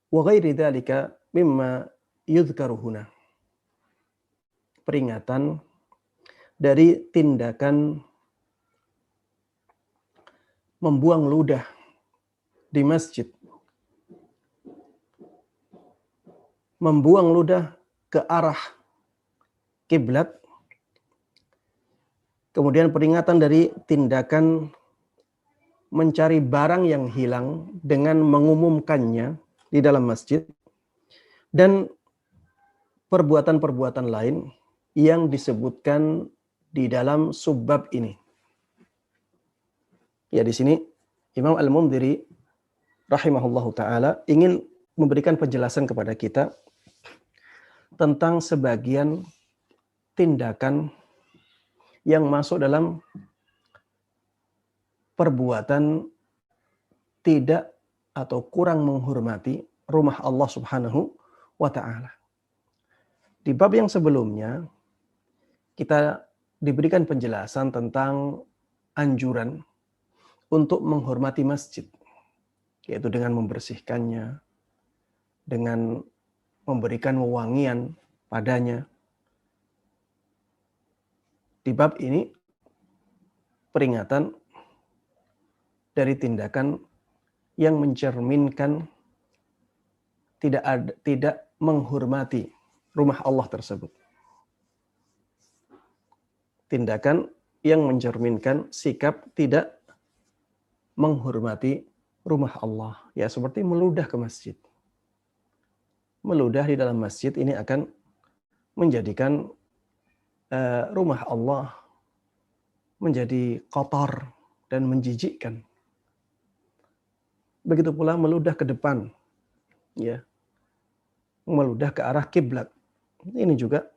wa ghairi dhalika mimma yudhkaru huna. Peringatan dari tindakan membuang ludah di masjid. Membuang ludah ke arah kiblat. Kemudian peringatan dari tindakan mencari barang yang hilang dengan mengumumkannya di dalam masjid. Dan perbuatan-perbuatan lain yang disebutkan di dalam subbab ini. Ya, di sini Imam Al-Mundhiri rahimahullahu taala ingin memberikan penjelasan kepada kita tentang sebagian tindakan yang masuk dalam perbuatan tidak atau kurang menghormati rumah Allah Subhanahu wa taala. Di bab yang sebelumnya kita diberikan penjelasan tentang anjuran untuk menghormati masjid, yaitu dengan membersihkannya, dengan memberikan wewangian padanya. Di bab ini peringatan dari tindakan yang mencerminkan tidak menghormati rumah Allah tersebut. Tindakan yang mencerminkan sikap tidak menghormati rumah Allah. Ya, seperti meludah ke masjid. Meludah di dalam masjid ini akan menjadikan rumah Allah menjadi kotor dan menjijikkan. Begitu pula meludah ke depan, ya, meludah ke arah kiblat. Ini juga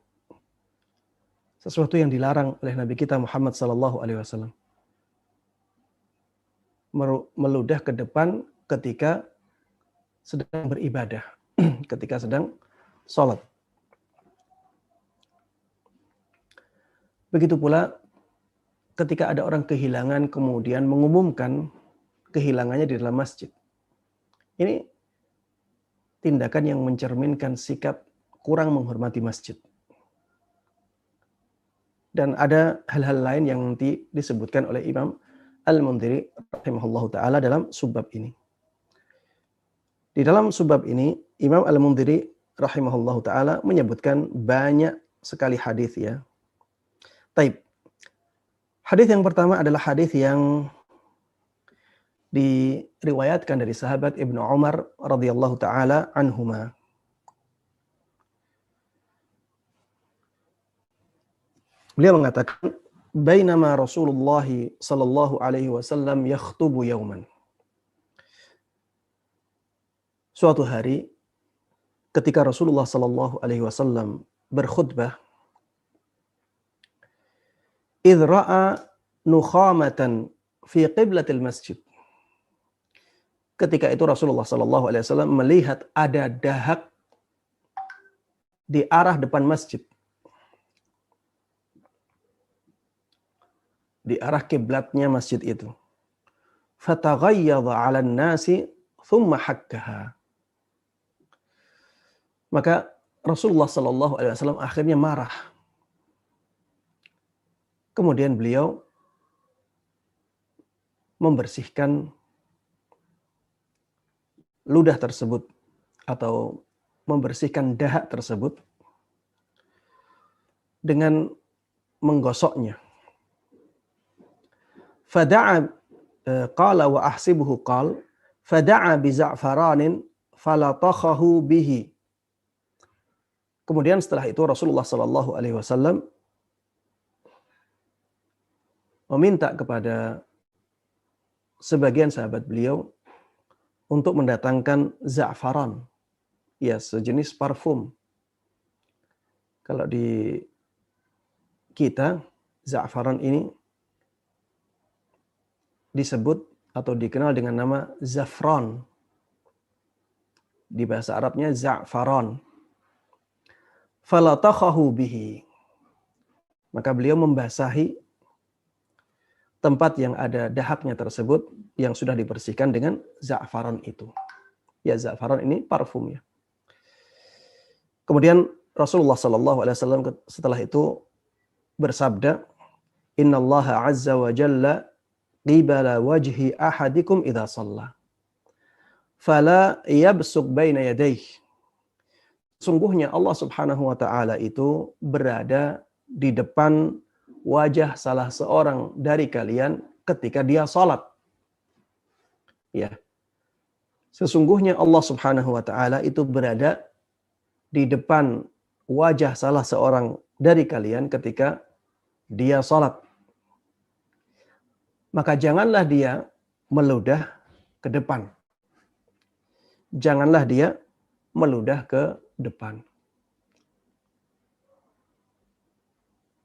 sesuatu yang dilarang oleh Nabi kita Muhammad SAW. Meludah ke depan ketika sedang beribadah, ketika sedang sholat. Begitu pula ketika ada orang kehilangan kemudian mengumumkan kehilangannya di dalam masjid. Ini tindakan yang mencerminkan sikap kurang menghormati masjid. Dan ada hal-hal lain yang nanti disebutkan oleh Imam Al-Mundhiri rahimahullahu taala dalam subbab ini. Di dalam subbab ini Imam Al-Mundhiri rahimahullahu taala menyebutkan banyak sekali hadis, ya. Taib. Hadis yang pertama adalah hadis yang diriwayatkan dari sahabat Ibnu Umar radhiyallahu taala anhuma. Beliau mengatakan, "Bainama Rasulullah sallallahu alaihi wasallam yakhutubu yauman." Suatu hari ketika Rasulullah sallallahu alaihi wasallam berkhutbah, idh ra'a nukhamatan fi qiblatil masjid. Ketika itu Rasulullah sallallahu alaihi wasallam melihat ada dahak di arah depan masjid. Di arah kiblatnya masjid itu. Fataghayyadha 'alan nasi thumma hakkaha. Maka Rasulullah sallallahu alaihi wasallam akhirnya marah. Kemudian beliau membersihkan ludah tersebut atau membersihkan dahak tersebut dengan menggosoknya. Fada'a qala wa ahsibuhu qal fada'a bi za'faranin falatakhahu bihi. Kemudian setelah itu Rasulullah sallallahu alaihi wasallam meminta kepada sebagian sahabat beliau untuk mendatangkan za'faran, ya, sejenis parfum. Kalau di kita, za'faran ini disebut atau dikenal dengan nama zafran. Di bahasa Arabnya za'faran. Falatakhahu bihi. Maka beliau membasahi tempat yang ada dahaknya tersebut yang sudah dibersihkan dengan za'faran itu. Ya, za'faran ini parfum ya. Kemudian Rasulullah SAW setelah itu bersabda, Innallaha azza wa jalla qibala wajhi ahadikum idza shalla. Fala yabsuq baina yadayhi. Sungguhnya Allah Subhanahu wa taala itu berada di depan wajah salah seorang dari kalian ketika dia salat. Ya. Sesungguhnya Allah Subhanahu wa taala itu berada di depan wajah salah seorang dari kalian ketika dia salat. Maka janganlah dia meludah ke depan. Janganlah dia meludah ke depan.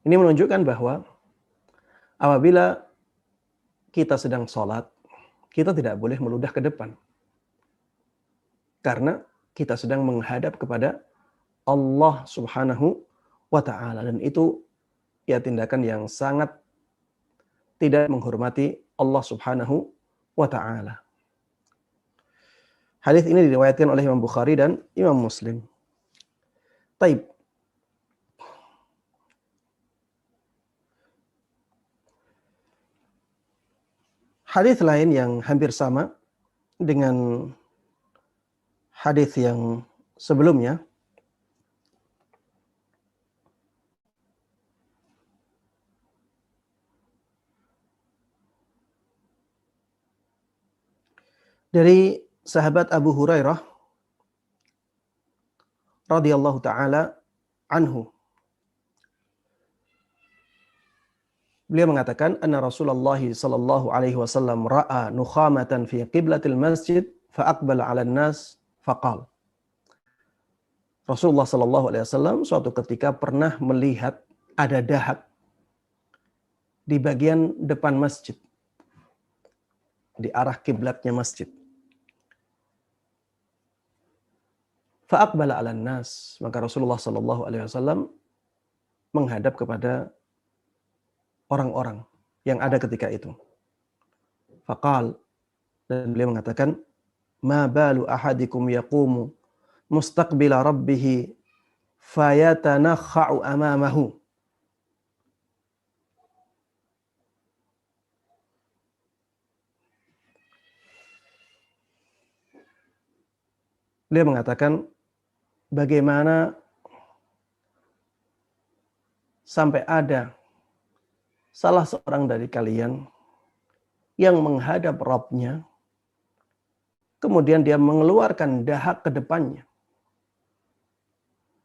Ini menunjukkan bahwa apabila kita sedang sholat, kita tidak boleh meludah ke depan. Karena kita sedang menghadap kepada Allah Subhanahu wa ta'ala. Dan itu ya tindakan yang sangat tidak menghormati Allah Subhanahu wa ta'ala. Hadis ini diriwayatkan oleh Imam Bukhari dan Imam Muslim. Taib. Hadis lain yang hampir sama dengan hadis yang sebelumnya dari sahabat Abu Hurairah radhiyallahu taala anhu. Beliau mengatakan anna Rasulullah sallallahu alaihi wasallam ra'a nukhamatan fi qiblatil masjid fa aqbala 'alan nas faqal. Rasulullah sallallahu alaihi wasallam suatu ketika pernah melihat ada dahak di bagian depan masjid, di arah kiblatnya masjid. Fa aqbala 'alan nas, maka Rasulullah sallallahu alaihi wasallam menghadap kepada orang-orang yang ada ketika itu. Faqal, dan beliau mengatakan, ma balu ahadikum yaqumu mustaqbila rabbih fayatanakha'u amamahu. Beliau mengatakan, bagaimana sampai ada salah seorang dari kalian yang menghadap Rabb-nya, kemudian dia mengeluarkan dahak ke depannya.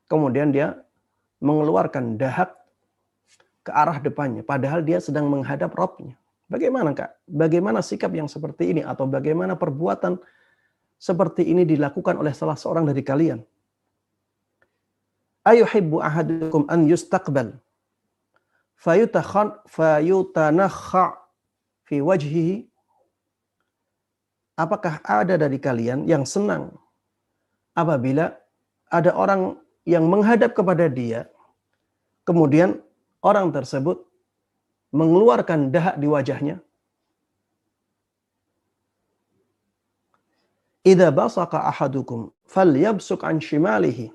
Kemudian dia mengeluarkan dahak ke arah depannya, padahal dia sedang menghadap Rabb-nya. Bagaimana Kak? Bagaimana sikap yang seperti ini? Atau bagaimana perbuatan seperti ini dilakukan oleh salah seorang dari kalian? Ayuhibbu ahadukum an yustaqbal fayutanakha fi wajhihi. Apakah ada dari kalian yang senang apabila ada orang yang menghadap kepada dia, kemudian orang tersebut mengeluarkan dahak di wajahnya? Idza basaqa ahadukum falyabsuq an shimalihi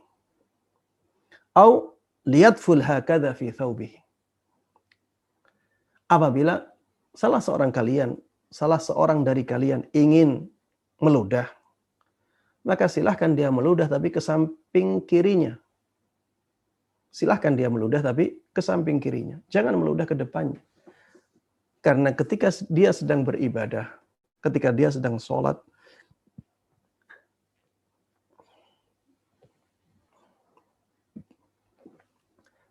au liyadful hakadha fi thawbihi. Apabila salah seorang dari kalian ingin meludah, maka silahkan dia meludah tapi ke samping kirinya. Silahkan dia meludah tapi ke samping kirinya. Jangan meludah ke depannya. Karena ketika dia sedang beribadah, ketika dia sedang sholat,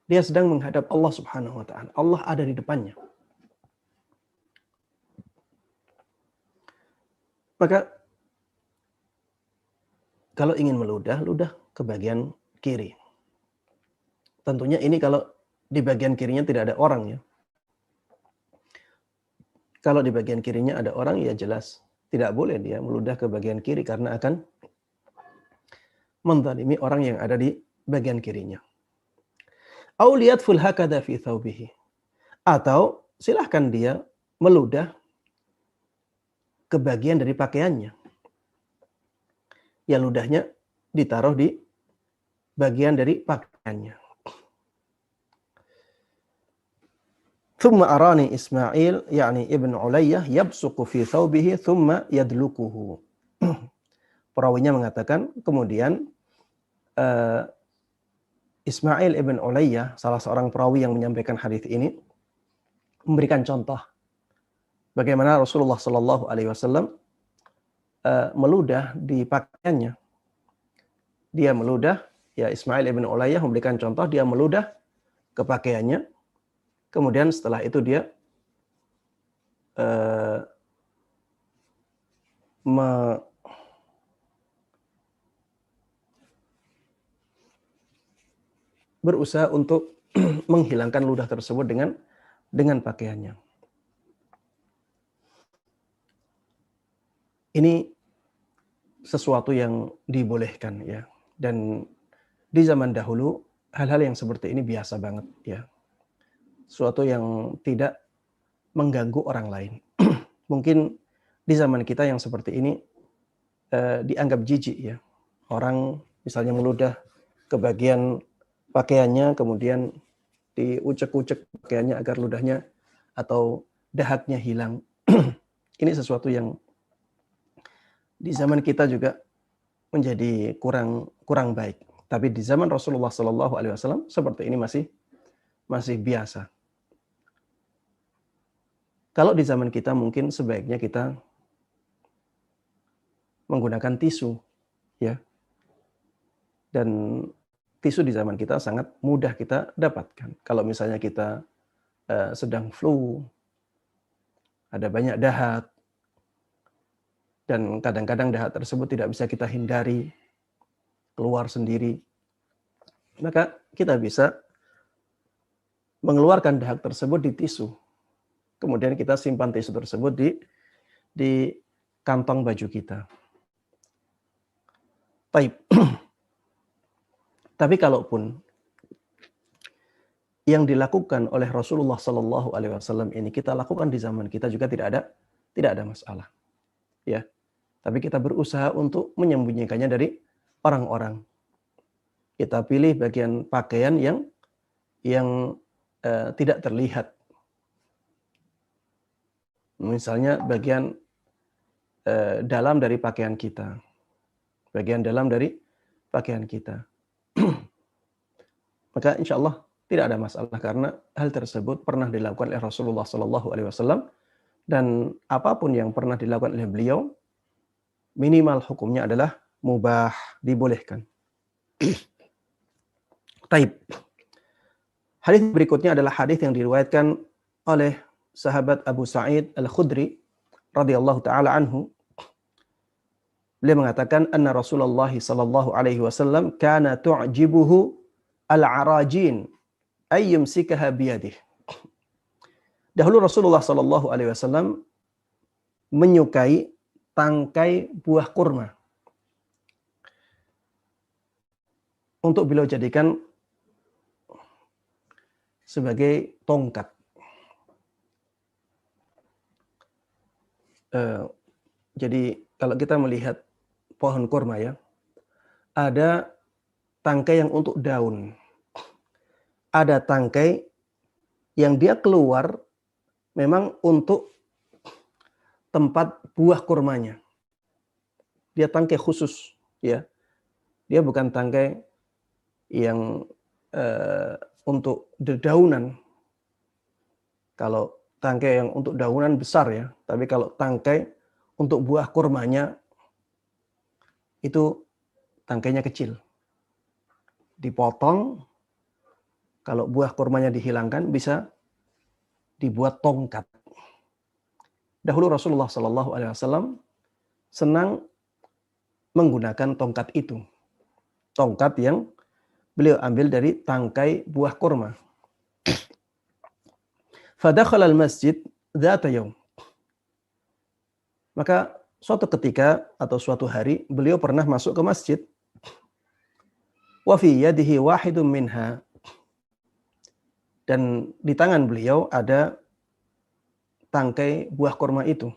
dia sedang menghadap Allah Subhanahu wa ta'ala. Allah ada di depannya. Maka kalau ingin meludah, ludah ke bagian kiri. Tentunya ini kalau di bagian kirinya tidak ada orang ya. Kalau di bagian kirinya ada orang ya jelas tidak boleh dia meludah ke bagian kiri karena akan menzalimi orang yang ada di bagian kirinya. Au liyadful hakadha fi thawbihi. Atau silahkan dia meludah ke bagian dari pakaiannya. Ya ludahnya ditaruh di bagian dari pakaiannya. Thumma arani Ismail yakni Ibn Ulayyah yabsuqu fi thawbihi thumma yadlukuhu. Perawinya mengatakan kemudian Ismail Ibn Ulayyah, salah seorang perawi yang menyampaikan hadis ini, memberikan contoh bagaimana Rasulullah Shallallahu Alaihi Wasallam meludah di pakaiannya. Dia meludah, ya Ismail Ibn Ulayyah memberikan contoh, dia meludah ke pakaiannya. Kemudian setelah itu dia berusaha untuk menghilangkan ludah tersebut dengan pakaiannya. Ini sesuatu yang dibolehkan ya. Dan di zaman dahulu hal-hal yang seperti ini biasa banget ya. Sesuatu yang tidak mengganggu orang lain. Mungkin di zaman kita yang seperti ini dianggap jijik ya. Orang misalnya meludah ke bagian pakaiannya, kemudian diucek-ucek pakaiannya agar ludahnya atau dahaknya hilang. Ini sesuatu yang di zaman kita juga menjadi kurang baik. Tapi di zaman Rasulullah Shallallahu Alaihi Wasallam seperti ini masih biasa. Kalau di zaman kita mungkin sebaiknya kita menggunakan tisu, ya. Dan tisu di zaman kita sangat mudah kita dapatkan. Kalau misalnya kita sedang flu, ada banyak dahak, dan kadang-kadang dahak tersebut tidak bisa kita hindari, keluar sendiri, maka kita bisa mengeluarkan dahak tersebut di tisu. Kemudian kita simpan tisu tersebut di kantong baju kita. Baik. Tapi kalaupun yang dilakukan oleh Rasulullah Sallallahu Alaihi Wasallam ini kita lakukan di zaman kita juga tidak ada masalah, ya. Tapi kita berusaha untuk menyembunyikannya dari orang-orang. Kita pilih bagian pakaian yang tidak terlihat. Misalnya bagian dalam dari pakaian kita. Bagian dalam dari pakaian kita. Maka insya Allah tidak ada masalah karena hal tersebut pernah dilakukan oleh Rasulullah Sallallahu Alaihi Wasallam, dan apapun yang pernah dilakukan oleh beliau minimal hukumnya adalah mubah, dibolehkan. Taib. Hadis berikutnya adalah hadis yang diriwayatkan oleh sahabat Abu Sa'id Al-Khudri radhiyallahu taala anhu. Beliau mengatakan anna Rasulullah sallallahu alaihi wasallam kana tu'jibuhu al-arajin ay yumsikaha biyadihi. Dahulu Rasulullah sallallahu alaihi wasallam menyukai tangkai buah kurma untuk beliau jadikan sebagai tongkat. Jadi kalau kita melihat pohon kurma ya, ada tangkai yang untuk daun, ada tangkai yang dia keluar memang untuk tempat buah kurmanya. Dia tangkai khusus, ya. Dia bukan tangkai yang untuk dedaunan. Kalau tangkai yang untuk daunan besar ya, tapi kalau tangkai untuk buah kurmanya itu tangkainya kecil. Dipotong, kalau buah kurmanya dihilangkan bisa dibuat tongkat. Dahulu Rasulullah Shallallahu Alaihi Wasallam senang menggunakan tongkat itu, tongkat yang Beliau ambil dari tangkai buah kurma. Fadakhala al-masjid dzata yaum. Maka suatu ketika atau suatu hari beliau pernah masuk ke masjid. Wa fi yadihi wahidun minha. Dan di tangan beliau ada tangkai buah kurma itu.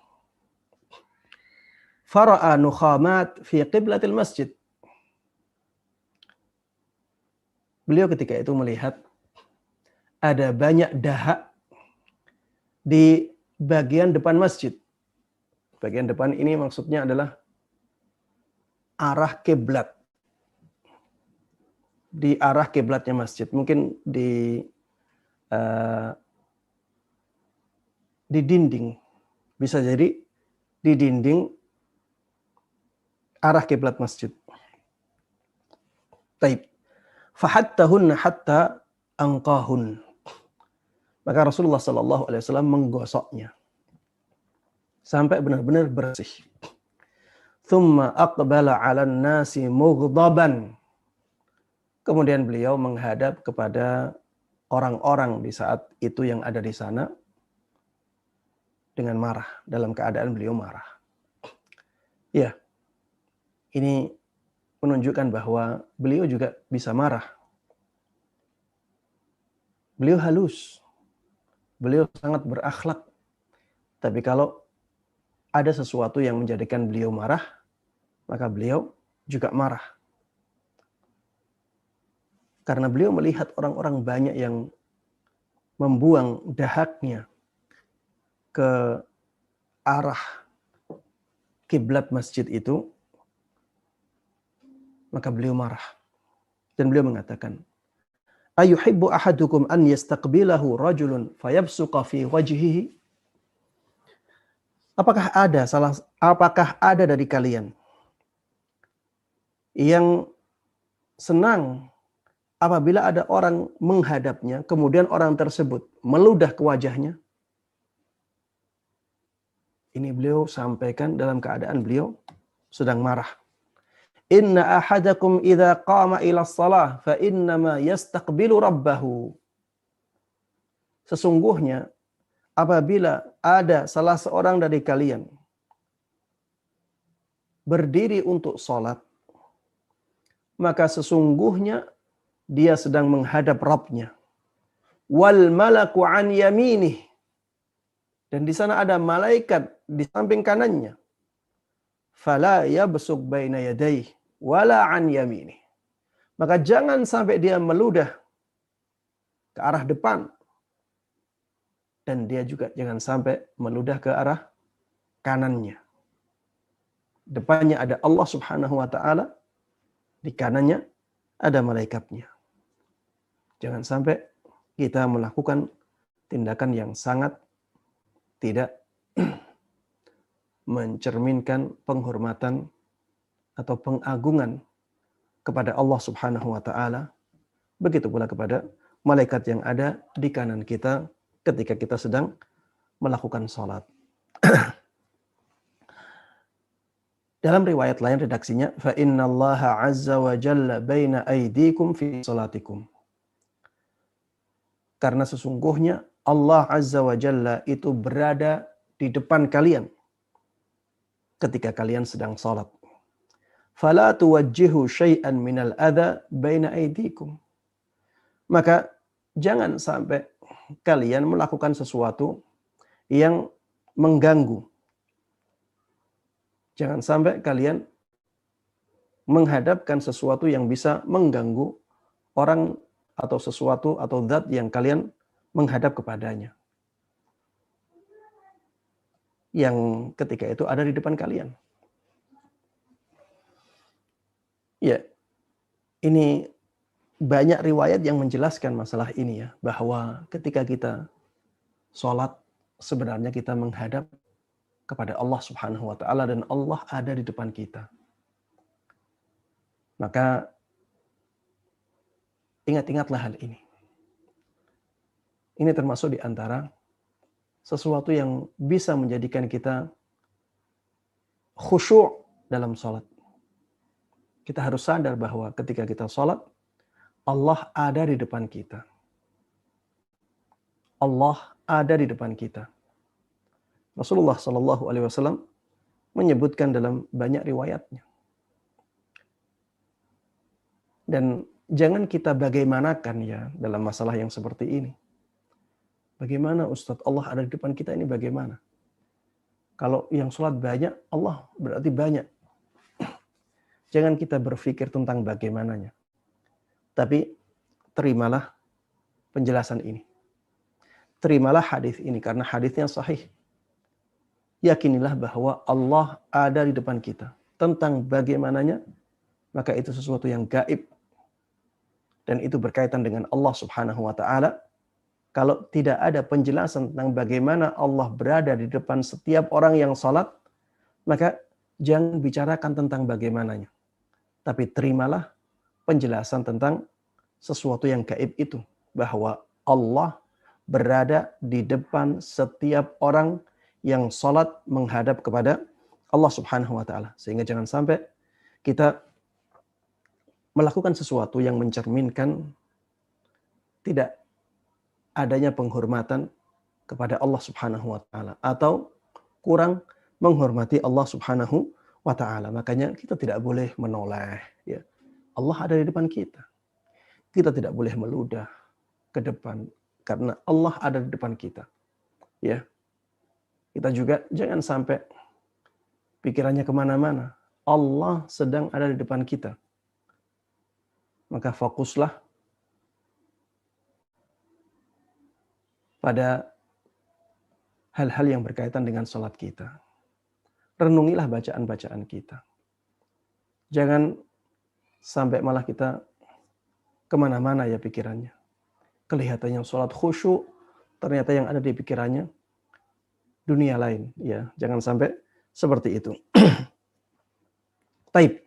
Fara'a nukhamat fi qiblatil masjid. Beliau ketika itu melihat ada banyak dahak di bagian depan masjid. Bagian depan ini maksudnya adalah arah kiblat. Di arah kiblatnya masjid. Mungkin di dinding. Bisa jadi di dinding arah kiblat masjid. Taib. Fahattahunna hatta anqahun. Maka Rasulullah sallallahu alaihi wasallam menggosoknya sampai benar-benar bersih. Thumma aqbala 'alan nasi mughdaban. Kemudian beliau menghadap kepada orang-orang di saat itu yang ada di sana dengan marah, dalam keadaan beliau marah. Ya. Ini menunjukkan bahwa beliau juga bisa marah. Beliau halus. Beliau sangat berakhlak. Tapi kalau ada sesuatu yang menjadikan beliau marah, maka beliau juga marah. Karena beliau melihat orang-orang banyak yang membuang dahaknya ke arah kiblat masjid itu, maka beliau marah. Dan beliau mengatakan, ayuhibbu ahadukum an yastaqbilahu rajulun fayabsuqa fi wajhihi? Apakah ada dari kalian yang senang apabila ada orang menghadapnya, kemudian orang tersebut meludah ke wajahnya? Ini beliau sampaikan dalam keadaan beliau sedang marah. Inna ahadakum idza qama ila shalah fa innama yastaqbilu rabbahu. Sesungguhnya apabila ada salah seorang dari kalian berdiri untuk sholat, maka sesungguhnya dia sedang menghadap Rabbnya. Wal malaku an yaminih. Dan di sana ada malaikat di samping kanannya. Fala yabsuq baina yadayhi wala an yaminih. Maka jangan sampai dia meludah ke arah depan. Dan dia juga jangan sampai meludah ke arah kanannya. Depannya ada Allah Subhanahu wa ta'ala. Di kanannya ada malaikatnya. Jangan sampai kita melakukan tindakan yang sangat tidak mencerminkan penghormatan atau pengagungan kepada Allah Subhanahu wa ta'ala. Begitu pula kepada malaikat yang ada di kanan kita ketika kita sedang melakukan sholat. Dalam riwayat lain redaksinya, fa innallaha azza wa jalla baina aydikum fi salatikum. Karena sesungguhnya Allah azza wa jalla itu berada di depan kalian ketika kalian sedang salat. Fala tuwajjihu syai'an minal adza baina aydikum. Maka jangan sampai kalian melakukan sesuatu yang mengganggu. Jangan sampai kalian menghadapkan sesuatu yang bisa mengganggu orang atau sesuatu atau zat yang kalian menghadap kepadanya. Yang ketika itu ada di depan kalian. Ya, ini banyak riwayat yang menjelaskan masalah ini ya. Bahwa ketika kita sholat, sebenarnya kita menghadap kepada Allah Subhanahu wa ta'ala dan Allah ada di depan kita. Maka ingat-ingatlah hal ini. Ini termasuk di antara sesuatu yang bisa menjadikan kita khusyuk dalam sholat. Kita harus sadar bahwa ketika kita sholat, Allah ada di depan kita. Allah ada di depan kita. Rasulullah Shallallahu Alaihi Wasallam menyebutkan dalam banyak riwayatnya. Dan jangan kita bagaimanakan ya dalam masalah yang seperti ini. Bagaimana Ustadz Allah ada di depan kita ini bagaimana? Kalau yang sholat banyak, Allah berarti banyak. Jangan kita berpikir tentang bagaimananya. Tapi terimalah penjelasan ini. Terimalah hadis ini karena hadisnya sahih. Yakinilah bahwa Allah ada di depan kita. Tentang bagaimananya, maka itu sesuatu yang gaib. Dan itu berkaitan dengan Allah Subhanahu wa Ta'ala. Kalau tidak ada penjelasan tentang bagaimana Allah berada di depan setiap orang yang salat, maka jangan bicarakan tentang bagaimananya. Tapi terimalah penjelasan tentang sesuatu yang gaib itu. Bahwa Allah berada di depan setiap orang yang salat menghadap kepada Allah Subhanahu wa Ta'ala. Sehingga jangan sampai kita melakukan sesuatu yang mencerminkan tidak adanya penghormatan kepada Allah Subhanahu wa Ta'ala atau kurang menghormati Allah Subhanahu wa Ta'ala. Makanya kita tidak boleh menoleh, ya. Allah ada di depan kita. Kita tidak boleh meludah ke depan karena Allah ada di depan kita. Ya. Kita juga jangan sampai pikirannya kemana-mana. Allah sedang ada di depan kita. Maka fokuslah pada hal-hal yang berkaitan dengan sholat kita. Renungilah bacaan-bacaan kita. Jangan sampai malah kita kemana-mana ya pikirannya. Kelihatannya sholat khusyuk, ternyata yang ada di pikirannya dunia lain. Ya, jangan sampai seperti itu. Taib.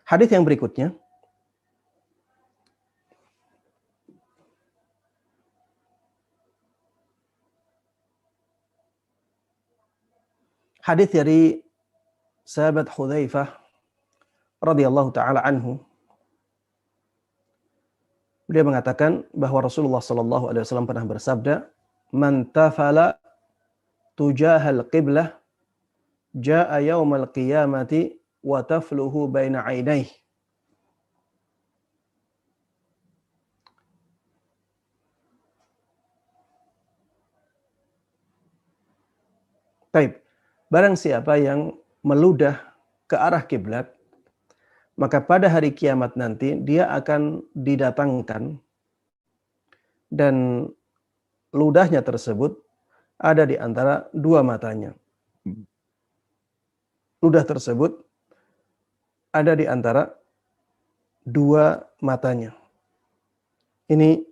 Hadis yang berikutnya. Hadis dari sahabat Hudzaifah radhiyallahu taala anhu. Beliau mengatakan bahwa Rasulullah sallallahu alaihi wasallam pernah bersabda, "Man tafala tujahal qiblah jaa yaumal qiyamati wa tafluhu baina ainaihi." Baik. Barang siapa yang meludah ke arah kiblat, maka pada hari kiamat nanti dia akan didatangkan dan ludahnya tersebut ada di antara dua matanya. Ludah tersebut ada di antara dua matanya. Ini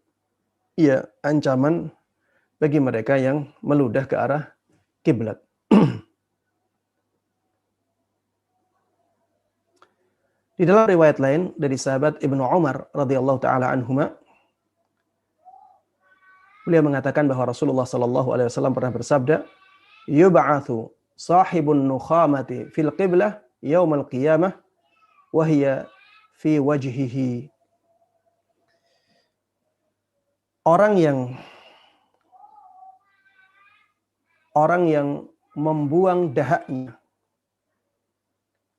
ya ancaman bagi mereka yang meludah ke arah kiblat. Di dalam riwayat lain dari sahabat Ibnu Umar radhiyallahu taala anhuma, beliau mengatakan bahwa Rasulullah sallallahu alaihi wasallam pernah bersabda, "Yub'atsu sahibun nukhamati fil qiblah yaumal qiyamah wa hiya fi wajhihi." Orang yang membuang dahaknya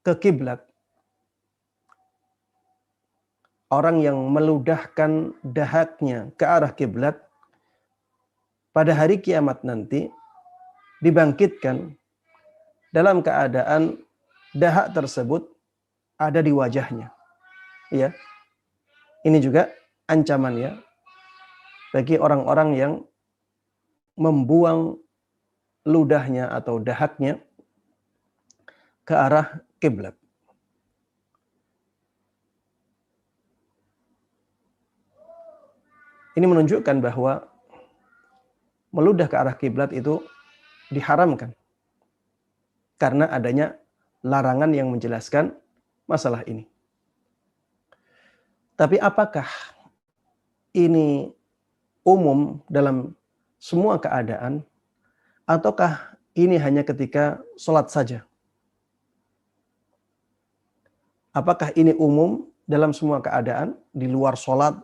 ke kiblat, orang yang meludahkan dahaknya ke arah kiblat, pada hari kiamat nanti dibangkitkan dalam keadaan dahak tersebut ada di wajahnya. Ya. Ini juga ancaman ya bagi orang-orang yang membuang ludahnya atau dahaknya ke arah kiblat. Ini menunjukkan bahwa meludah ke arah kiblat itu diharamkan karena adanya larangan yang menjelaskan masalah ini. Tapi apakah ini umum dalam semua keadaan ataukah ini hanya ketika sholat saja? Apakah ini umum dalam semua keadaan, di luar sholat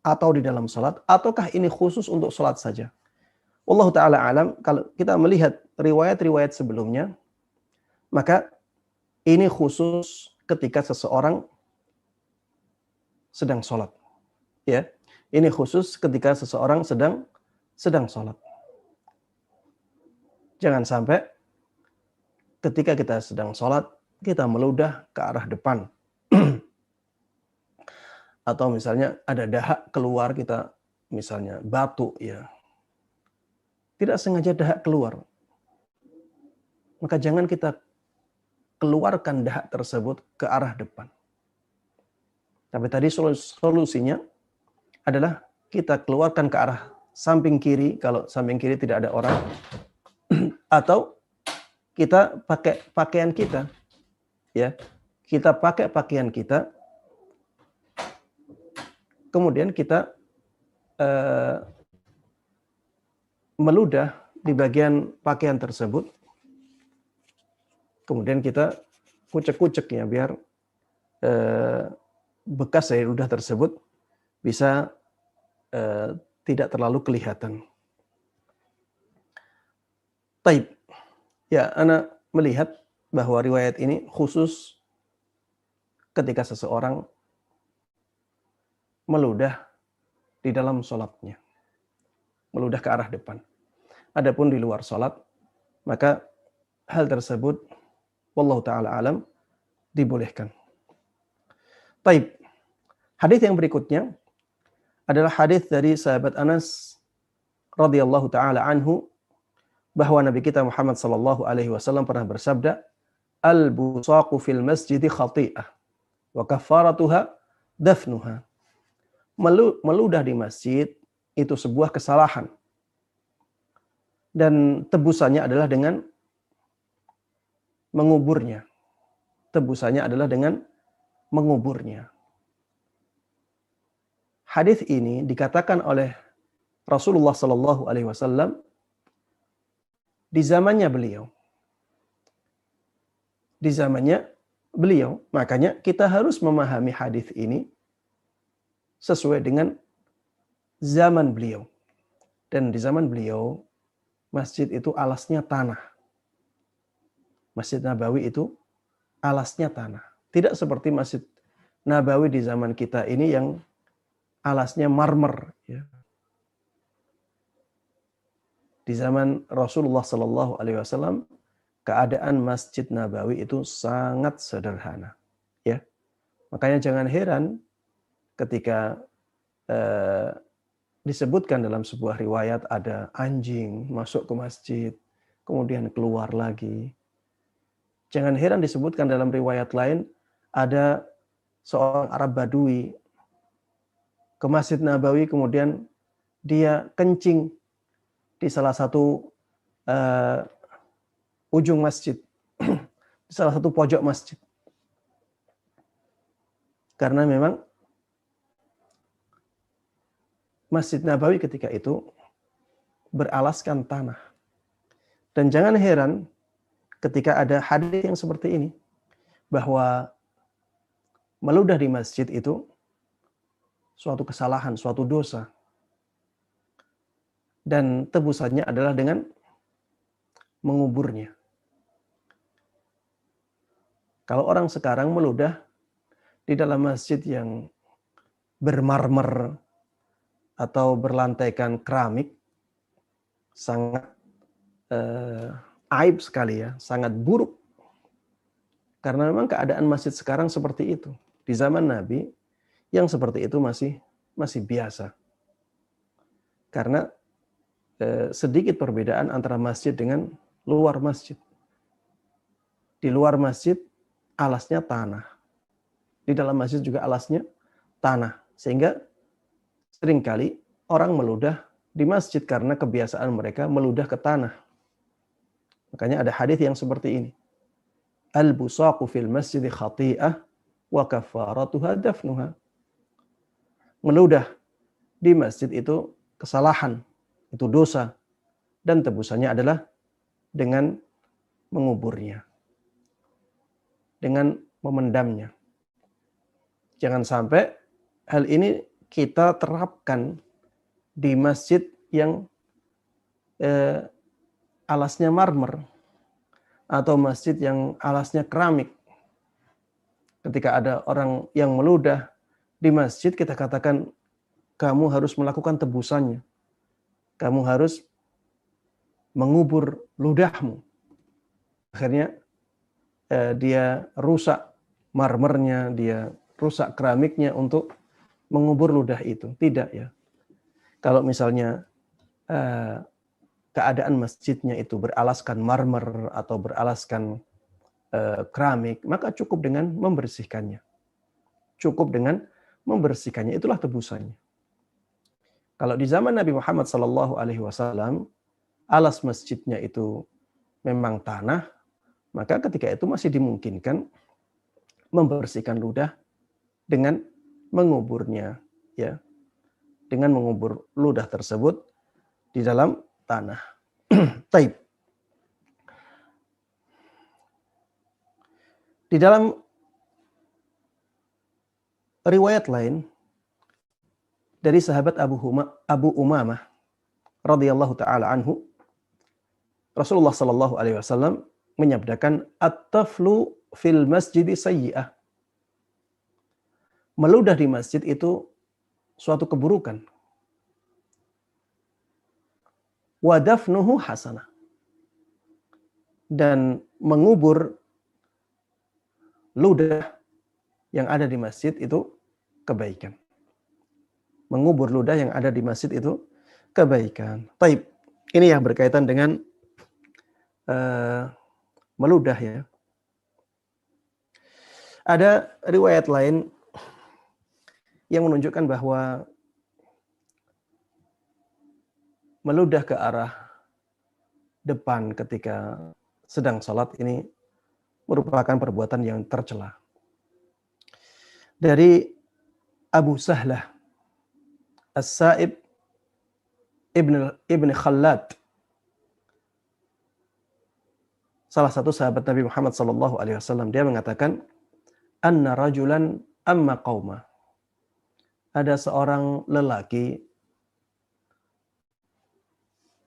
atau di dalam sholat, ataukah ini khusus untuk sholat saja? Wallahu ta'ala alam, kalau kita melihat riwayat-riwayat sebelumnya, maka ini khusus ketika seseorang sedang sholat. Ya, ini khusus ketika seseorang sedang sholat. Jangan sampai ketika kita sedang sholat, kita meludah ke arah depan. Atau misalnya ada dahak keluar, kita misalnya batuk, ya. Tidak sengaja dahak keluar. Maka jangan kita keluarkan dahak tersebut ke arah depan. Tapi tadi solusinya adalah kita keluarkan ke arah samping kiri, kalau samping kiri tidak ada orang. Atau kita pakai pakaian kita. Ya. Kita pakai pakaian kita, kemudian kita meludah di bagian pakaian tersebut, kemudian kita kucek-kucek ya, biar bekas dari ludah tersebut bisa tidak terlalu kelihatan. Taib. Ya, ana melihat bahwa riwayat ini khusus ketika seseorang meludah di dalam sholatnya. Meludah ke arah depan. Adapun di luar sholat, maka hal tersebut, wallahu ta'ala alam, dibolehkan. Taib. Hadis yang berikutnya adalah hadis dari sahabat Anas radhiyallahu ta'ala anhu, bahwa Nabi kita Muhammad sallallahu alaihi wasallam pernah bersabda, al-busaqu fil masjidi khati'ah wa kafaratuha dafnuha. Meludah di masjid itu sebuah kesalahan, dan tebusannya adalah dengan menguburnya. Tebusannya adalah dengan menguburnya. Hadis ini dikatakan oleh Rasulullah sallallahu alaihi wasallam di zamannya beliau. Di zamannya beliau, makanya kita harus memahami hadis ini sesuai dengan zaman beliau. Dan di zaman beliau, masjid itu alasnya tanah. Masjid Nabawi itu alasnya tanah. Tidak seperti Masjid Nabawi di zaman kita ini yang alasnya marmer. Ya. Di zaman Rasulullah Sallallahu Alaihi Wasallam, keadaan Masjid Nabawi itu sangat sederhana. Ya, makanya jangan heran ketika disebutkan dalam sebuah riwayat ada anjing masuk ke masjid, kemudian keluar lagi. Jangan heran disebutkan dalam riwayat lain ada seorang Arab Badui ke Masjid Nabawi, kemudian dia kencing di salah satu ujung masjid, di salah satu pojok masjid. Karena memang Masjid Nabawi ketika itu beralaskan tanah. Dan jangan heran ketika ada hadis yang seperti ini, bahwa meludah di masjid itu suatu kesalahan, suatu dosa. Dan tebusannya adalah dengan menguburnya. Kalau orang sekarang meludah di dalam masjid yang bermarmer atau berlantaikan keramik, sangat aib sekali ya, sangat buruk. Karena memang keadaan masjid sekarang seperti itu. Di zaman Nabi, yang seperti itu masih biasa. Karena sedikit perbedaan antara masjid dengan luar masjid. Di luar masjid alasnya tanah. Di dalam masjid juga alasnya tanah. Sehingga seringkali orang meludah di masjid karena kebiasaan mereka meludah ke tanah. Makanya ada hadis yang seperti ini. Al-busaqu fil masjid khati'ah wa kafaratuha dafnuha. Meludah di masjid itu kesalahan, itu dosa, dan tebusannya adalah dengan menguburnya. Dengan memendamnya. Jangan sampai hal ini kita terapkan di masjid yang alasnya marmer atau masjid yang alasnya keramik. Ketika ada orang yang meludah di masjid, kita katakan kamu harus melakukan tebusannya. Kamu harus mengubur ludahmu. Akhirnya dia rusak marmernya, dia rusak keramiknya untuk mengubur ludah itu. Tidak ya. Kalau misalnya keadaan masjidnya itu beralaskan marmer atau beralaskan keramik, maka cukup dengan membersihkannya. Cukup dengan membersihkannya, itulah tebusannya. Kalau di zaman Nabi Muhammad SAW, alas masjidnya itu memang tanah, maka ketika itu masih dimungkinkan membersihkan ludah dengan menguburnya, ya, dengan mengubur ludah tersebut di dalam tanah. Taib. Di dalam riwayat lain dari sahabat Abu Umamah radhiyallahu taala anhu, Rasulullah sallallahu alaihi wasallam menyabdakan at-taflu fil masjid sayyi'ah. Meludah di masjid itu suatu keburukan. Wa dafnuhu hasanah. Dan mengubur ludah yang ada di masjid itu kebaikan. Mengubur ludah yang ada di masjid itu kebaikan. Taib. Ini yang berkaitan dengan meludah ya. Ada riwayat lain yang menunjukkan bahwa meludah ke arah depan ketika sedang sholat ini merupakan perbuatan yang tercela. Dari Abu Sahlah As-Sa'ib Ibn Khallad, salah satu sahabat Nabi Muhammad SAW, dia mengatakan, anna rajulan amma qauma. Ada seorang lelaki,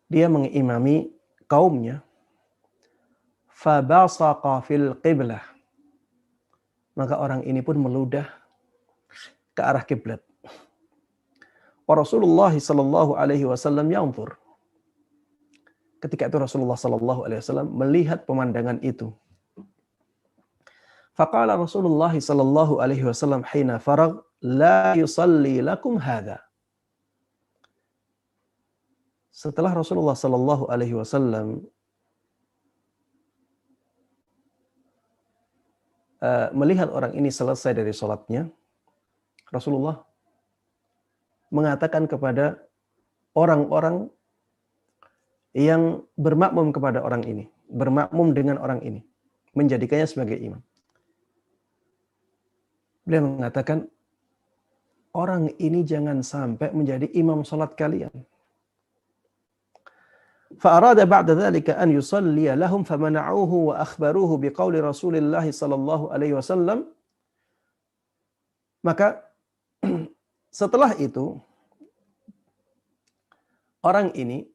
dia mengimami kaumnya, fabasaqa fil qiblah. Maka orang ini pun meludah ke arah kiblat. Wa Rasulullah sallallahu alaihi wasallam yanzur. Ketika itu Rasulullah sallallahu alaihi wasallam melihat pemandangan itu. Faqala Rasulullah sallallahu alaihi wasallam hina faragh, la yusalli lakum hadha. Setelah Rasulullah sallallahu alaihi wasallam melihat orang ini selesai dari sholatnya, Rasulullah mengatakan kepada orang-orang yang bermakmum kepada orang ini, bermakmum dengan orang ini, menjadikannya sebagai imam. Beliau mengatakan, orang ini jangan sampai menjadi imam salat kalian. Fa'arada ba'da dhalika an yusalliya lahum famana'uhu wa akhbaruhu biqauli Rasulillah sallallahu alaihi wasallam. Maka setelah itu orang ini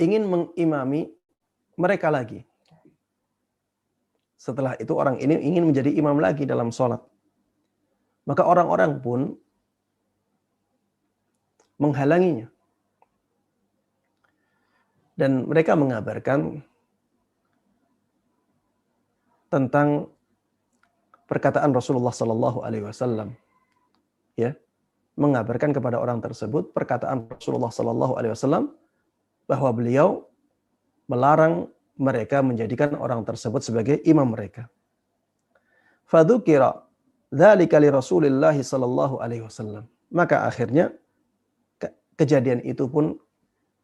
ingin mengimami mereka lagi. Setelah itu orang ini ingin menjadi imam lagi dalam sholat. Maka orang-orang pun menghalanginya. Dan mereka mengabarkan tentang perkataan Rasulullah sallallahu alaihi wasallam. Ya, mengabarkan kepada orang tersebut perkataan Rasulullah sallallahu alaihi wasallam bahwa beliau melarang mereka menjadikan orang tersebut sebagai imam mereka. Fadzukira dzalika li Rasulillah sallallahu alaihi wasallam. Maka akhirnya kejadian itu pun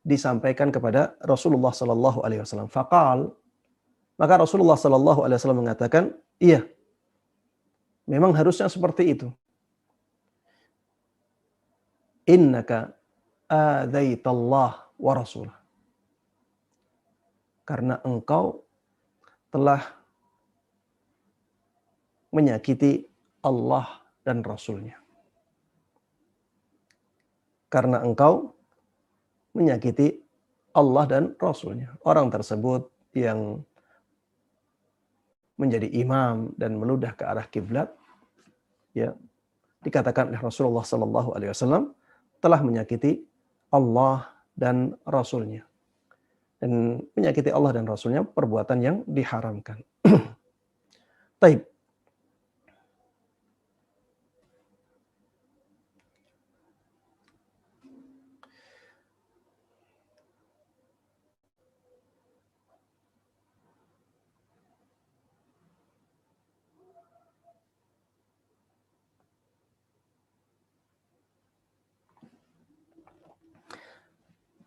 disampaikan kepada Rasulullah sallallahu alaihi wasallam. Faqal, maka Rasulullah sallallahu alaihi wasallam mengatakan, iya, memang harusnya seperti itu. Innaka adzaitallah wa rasulah. Karena engkau telah menyakiti Allah dan Rasul-Nya. Karena engkau menyakiti Allah dan Rasul-Nya. Orang tersebut yang menjadi imam dan meludah ke arah kiblat, ya, dikatakan oleh Rasulullah Sallallahu Alaihi Wasallam telah menyakiti Allah dan Rasul-Nya. Dan menyakiti Allah dan Rasul-Nya perbuatan yang diharamkan. Taib.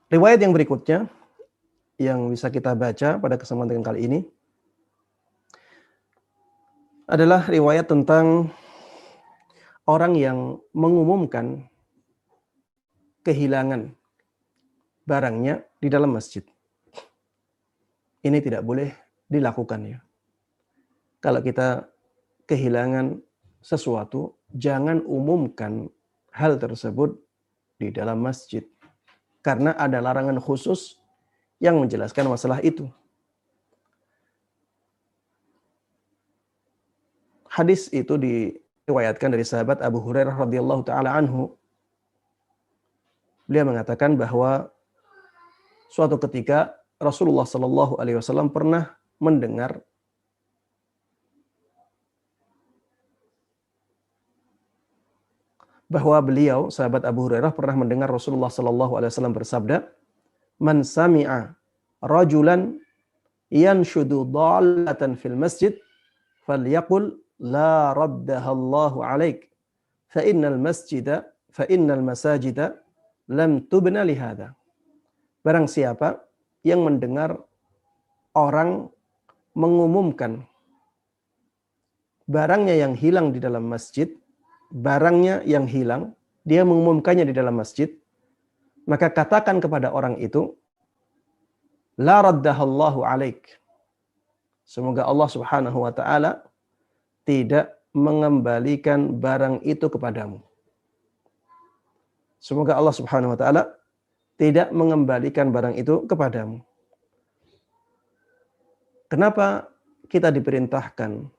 Riwayat yang berikutnya yang bisa kita baca pada kesempatan kali ini adalah riwayat tentang orang yang mengumumkan kehilangan barangnya di dalam masjid. Ini tidak boleh dilakukan, ya. Kalau kita kehilangan sesuatu, jangan umumkan hal tersebut di dalam masjid. Karena ada larangan khusus yang menjelaskan masalah itu. Hadis itu diriwayatkan dari sahabat Abu Hurairah radhiyallahu taala anhu. Beliau mengatakan bahwa suatu ketika Rasulullah Shallallahu alaihi wasallam pernah mendengar bahwa beliau, sahabat Abu Hurairah, pernah mendengar Rasulullah Shallallahu alaihi wasallam bersabda, "Man sami'a rajulan yanshudu dhalatan fil masjid falyaqul la raddaha Allahu 'alaik fa innal masajida lam tubna li hadza." Barang siapa yang mendengar orang mengumumkan barangnya yang hilang di dalam masjid, barangnya yang hilang, dia mengumumkannya di dalam masjid, maka katakan kepada orang itu, la raddahallahu alaik. Semoga Allah Subhanahu wa taala tidak mengembalikan barang itu kepadamu. Semoga Allah Subhanahu wa taala tidak mengembalikan barang itu kepadamu. Kenapa kita diperintahkan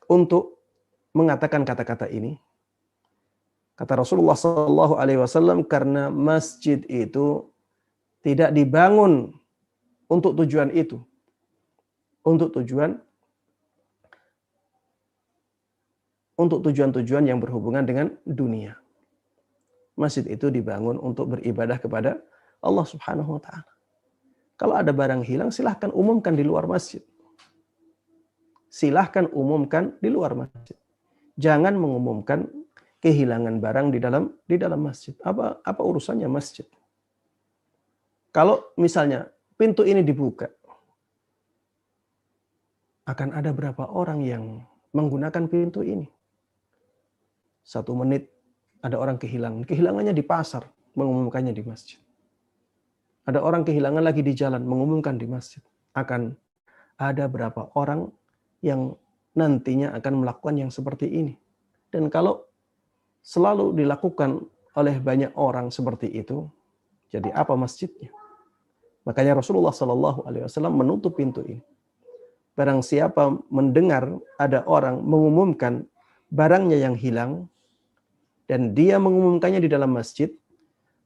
untuk mengatakan kata-kata ini? Kata Rasulullah Sallallahu Alaihi Wasallam, karena masjid itu tidak dibangun untuk tujuan itu, untuk tujuan-tujuan yang berhubungan dengan dunia. Masjid itu dibangun untuk beribadah kepada Allah Subhanahu Wa Taala. Kalau ada barang hilang, silahkan umumkan di luar masjid. Silahkan umumkan di luar masjid. Jangan mengumumkan kehilangan barang di dalam masjid. Apa urusannya masjid? Kalau misalnya pintu ini dibuka, akan ada berapa orang yang menggunakan pintu ini? 1 menit ada orang kehilangan. Kehilangannya di pasar, mengumumkannya di masjid. Ada orang kehilangan lagi di jalan, mengumumkan di masjid. Akan ada berapa orang yang nantinya akan melakukan yang seperti ini. Dan kalau selalu dilakukan oleh banyak orang seperti itu, jadi apa masjidnya? Makanya Rasulullah Shallallahu Alaihi Wasallam menutup pintu ini. Barang siapa mendengar ada orang mengumumkan barangnya yang hilang, dan dia mengumumkannya di dalam masjid,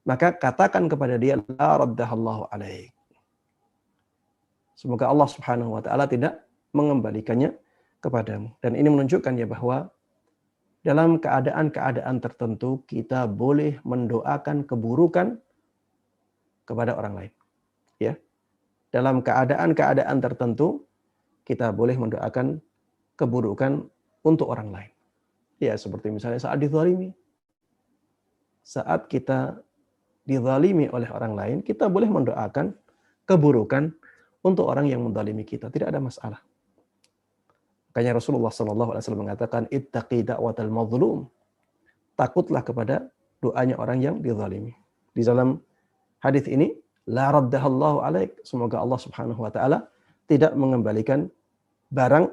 maka katakan kepada dia, la raddahallahu alaik. Semoga Allah Subhanahu wa taala tidak mengembalikannya kepadamu. Dan ini menunjukkan ya bahwa dalam keadaan-keadaan tertentu kita boleh mendoakan keburukan kepada orang lain. Ya. Dalam keadaan-keadaan tertentu kita boleh mendoakan keburukan untuk orang lain. Ya, seperti misalnya saat dizalimi. Saat kita dizalimi oleh orang lain, kita boleh mendoakan keburukan untuk orang yang menzalimi kita. Tidak ada masalah. Makanya Rasulullah SAW mengatakan, ittaqi da'watal mazlum. Takutlah kepada doanya orang yang dizalimi. Di dalam hadis ini, la raddahallahu alaik. Semoga Allah Subhanahu wa taala tidak mengembalikan barang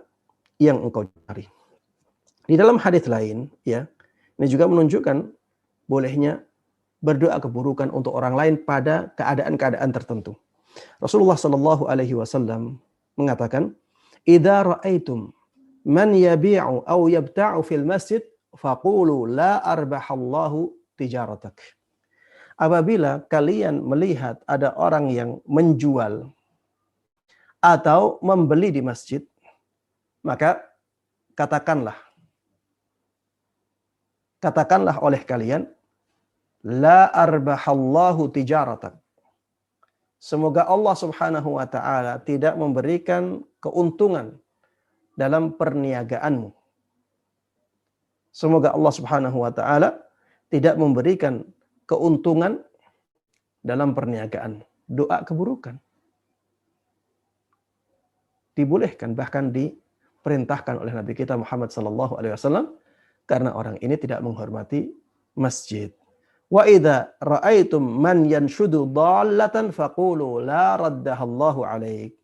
yang engkau cari. Di dalam hadis lain, ya, ini juga menunjukkan bolehnya berdoa keburukan untuk orang lain pada keadaan-keadaan tertentu. Rasulullah Shallallahu Alaihi Wasallam mengatakan, "Idza ra'aitum man yabi'u aw yabta'u fil masjid, faqulu la arbahallahu tijaratak." Apabila kalian melihat ada orang yang menjual atau membeli di masjid, maka katakanlah oleh kalian, la arbahallahu tijaratak. Semoga Allah Subhanahu wa taala tidak memberikan keuntungan dalam perniagaanmu. Semoga Allah Subhanahu wa taala tidak memberikan keuntungan dalam perniagaan. Doa keburukan dibolehkan, bahkan diperintahkan oleh Nabi kita Muhammad sallallahu alaihi wasallam karena orang ini tidak menghormati masjid. Wa idza ra'aitum man yanshudu dhallatan faqulu la raddahallahu alaik.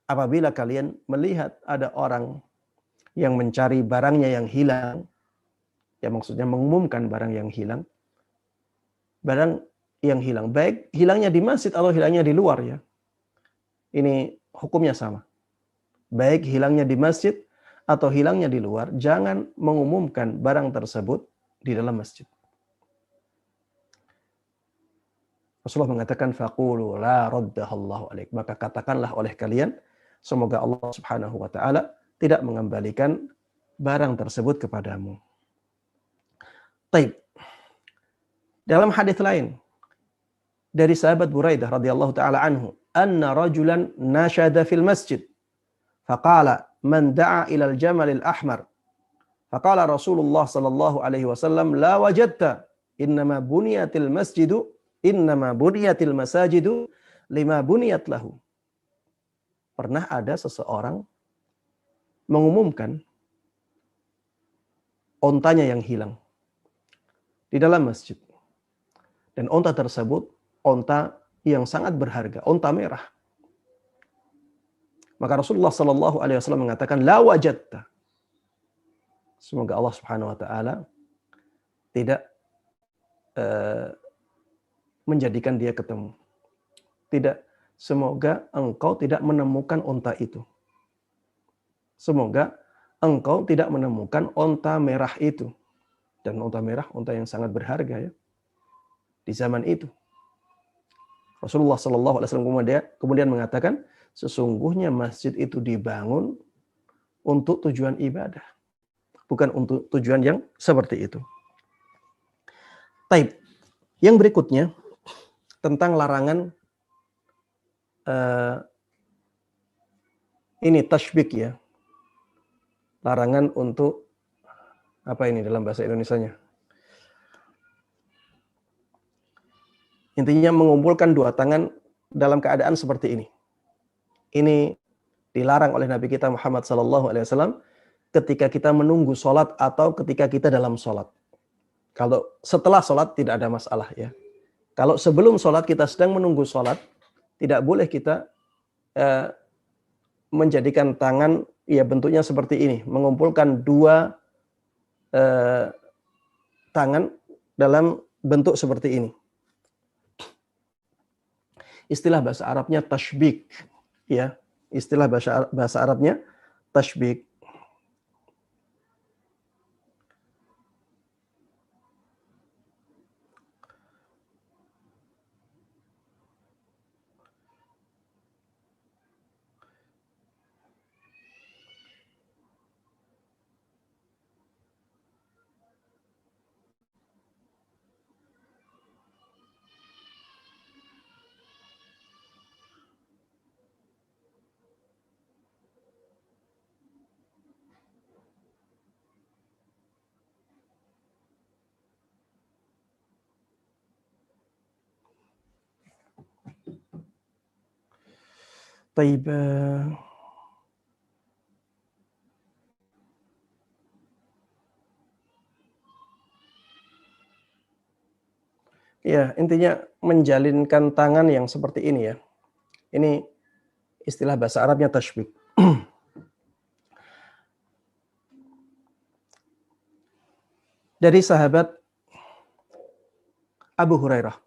Apabila kalian melihat ada orang yang mencari barangnya yang hilang, ya maksudnya mengumumkan barang yang hilang, baik hilangnya di masjid atau hilangnya di luar, ya, ini hukumnya sama. Baik hilangnya di masjid atau hilangnya di luar, jangan mengumumkan barang tersebut di dalam masjid. Rasulullah mengatakan, faqulu la raddahallahu alaik. Maka katakanlah oleh kalian, semoga Allah Subhanahu wa taala tidak mengembalikan barang tersebut kepadamu. Taib. Dalam hadis lain dari sahabat Buraidah radhiyallahu taala anhu, anna rajulan nashada fil masjid faqala man da'a ila al-jamal al-ahmar faqala Rasulullah sallallahu alaihi wasallam la wajadta innama buniyatil masajidu lima buniyat lahu. Pernah ada seseorang mengumumkan ontanya yang hilang di dalam masjid. Dan onta tersebut onta yang sangat berharga, onta merah. Maka Rasulullah sallallahu alaihi wasallam mengatakan la wajadta. Semoga Allah Subhanahu wa taala tidak menjadikan dia ketemu. Semoga engkau tidak menemukan onta itu. Semoga engkau tidak menemukan onta merah itu. Dan onta merah, onta yang sangat berharga, ya, di zaman itu. Rasulullah Shallallahu Alaihi Wasallam kemudian mengatakan, sesungguhnya masjid itu dibangun untuk tujuan ibadah, bukan untuk tujuan yang seperti itu. Taib. Yang berikutnya tentang larangan ini tashbik, ya, larangan untuk apa ini dalam bahasa Indonesianya? Intinya mengumpulkan dua tangan dalam keadaan seperti ini. Ini dilarang oleh Nabi kita Muhammad SAW ketika kita menunggu sholat atau ketika kita dalam sholat. Kalau setelah sholat tidak ada masalah, ya. Kalau sebelum sholat kita sedang menunggu sholat, tidak boleh kita menjadikan tangan, ya, bentuknya seperti ini, mengumpulkan dua tangan dalam bentuk seperti ini. Istilah bahasa Arabnya tashbik, ya. Istilah bahasa Arabnya tashbik. Taib. Ya, intinya menjalinkan tangan yang seperti ini, ya. Ini istilah bahasa Arabnya tashbik. Dari sahabat Abu Hurairah.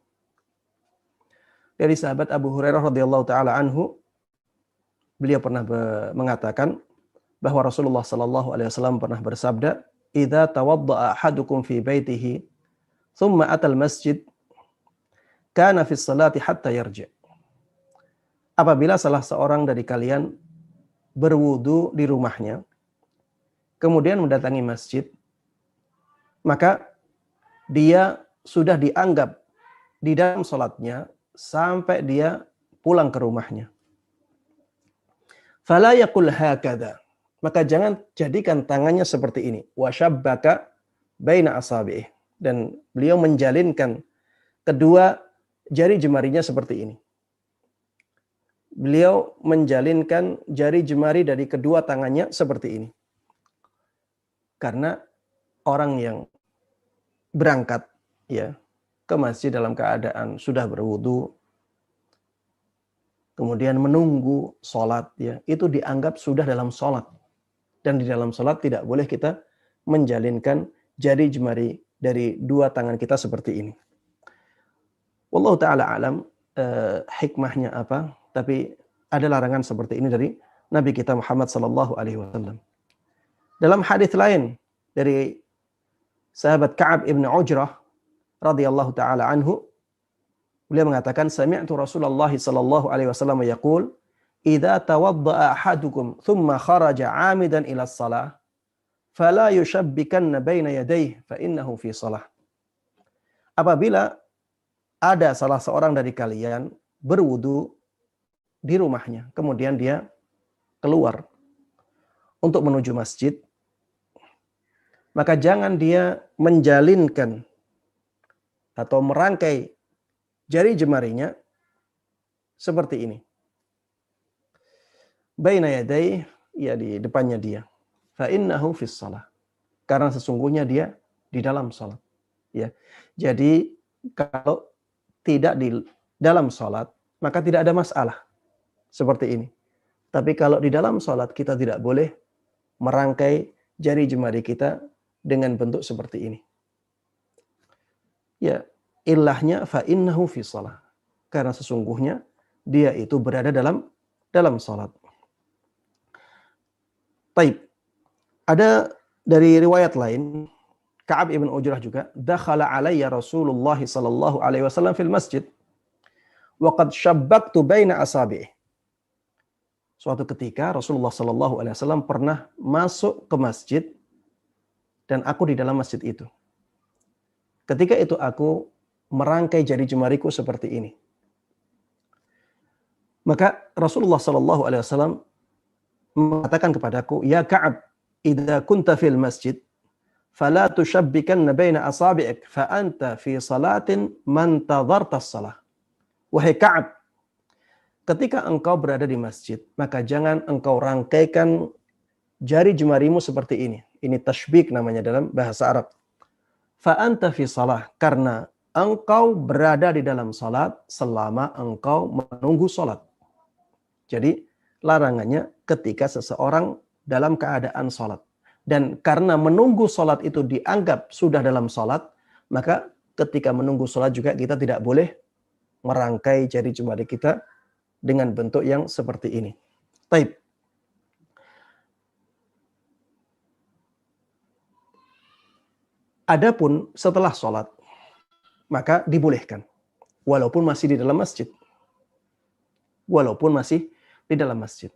Dari sahabat Abu Hurairah radhiyallahu taala anhu, beliau pernah mengatakan bahwa Rasulullah sallallahu alaihi wasallam pernah bersabda, "Idza tawadda'a ahadukum fi baitihi, thumma atal masjid, kana fi sholati hatta yarji'." Apabila salah seorang dari kalian berwudu di rumahnya, kemudian mendatangi masjid, maka dia sudah dianggap di dalam sholatnya sampai dia pulang ke rumahnya. Fala yaqul hakadha. Maka jangan jadikan tangannya seperti ini. Wa syabbaka baina asabi'ih. Dan beliau menjalinkan kedua jari jemarinya seperti ini. Beliau menjalinkan jari jemari dari kedua tangannya seperti ini. Karena orang yang berangkat ya ke masjid dalam keadaan sudah berwudu, kemudian menunggu sholat, ya itu dianggap sudah dalam sholat. Dan di dalam sholat tidak boleh kita menjalinkan jari jemari dari dua tangan kita seperti ini. Wallahu ta'ala alam hikmahnya apa, tapi ada larangan seperti ini dari Nabi kita Muhammad sallallahu alaihi wasallam. Dalam hadis lain dari sahabat Ka'ab ibn Ujrah radhiyallahu taala anhu, beliau mengatakan, sami'tu Rasulullah sallallahu alaihi wasallam yaqul, "Idza tawadda'a ahadukum thumma kharaja 'amidan ila shalah, fala yushabbikanna baina yadayhi fa innahu fi shalah." Apabila ada salah seorang dari kalian berwudu di rumahnya, kemudian dia keluar untuk menuju masjid, maka jangan dia menjalinkan atau merangkai jari jemarinya seperti ini. Baina yadayhi, ya di depannya dia. Fa innahu fis shalah. Karena sesungguhnya dia di dalam salat. Ya. Jadi kalau tidak di dalam salat, maka tidak ada masalah seperti ini. Tapi kalau di dalam salat kita tidak boleh merangkai jari jemari kita dengan bentuk seperti ini. Ya, illahnya fa innahu fi shalah. Karena sesungguhnya dia itu berada dalam salat. Taib. Ada dari riwayat lain, Ka'ab ibn Ujrah juga, dakhala alayya Rasulullah sallallahu alaihi wasallam fil masjid wa qad shabbaktu baina asabi'i. Suatu ketika Rasulullah sallallahu alaihi wasallam pernah masuk ke masjid dan aku di dalam masjid itu. Ketika itu aku merangkai jari jemariku seperti ini. Maka Rasulullah sallallahu alaihi wasallam mengatakan kepadaku, "Ya Ka'ab, idza kunta fil masjid, fala tushabbikanna baina asabi'ik, fa anta fi salatin man tadharta as-salah." Wahai Ka'ab, ketika engkau berada di masjid, maka jangan engkau rangkaikan jari jemarimu seperti ini. Ini tashbik namanya dalam bahasa Arab. Fa anta fi salah, karena engkau berada di dalam salat selama engkau menunggu salat. Jadi larangannya ketika seseorang dalam keadaan salat. Dan karena menunggu salat itu dianggap sudah dalam salat, maka ketika menunggu salat juga kita tidak boleh merangkai jari jemari kita dengan bentuk yang seperti ini. Taib. Adapun setelah sholat, maka dibolehkan. Walaupun masih di dalam masjid. Walaupun masih di dalam masjid.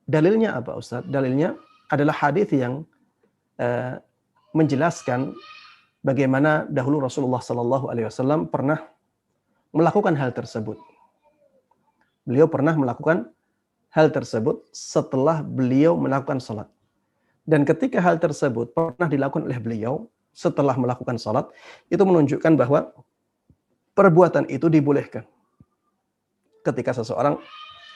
Dalilnya apa Ustaz? Dalilnya adalah hadis yang menjelaskan bagaimana dahulu Rasulullah Sallallahu Alaihi Wasallam pernah melakukan hal tersebut. Beliau pernah melakukan hal tersebut setelah beliau melakukan sholat. Dan ketika hal tersebut pernah dilakukan oleh beliau setelah melakukan sholat, itu menunjukkan bahwa perbuatan itu dibolehkan ketika seseorang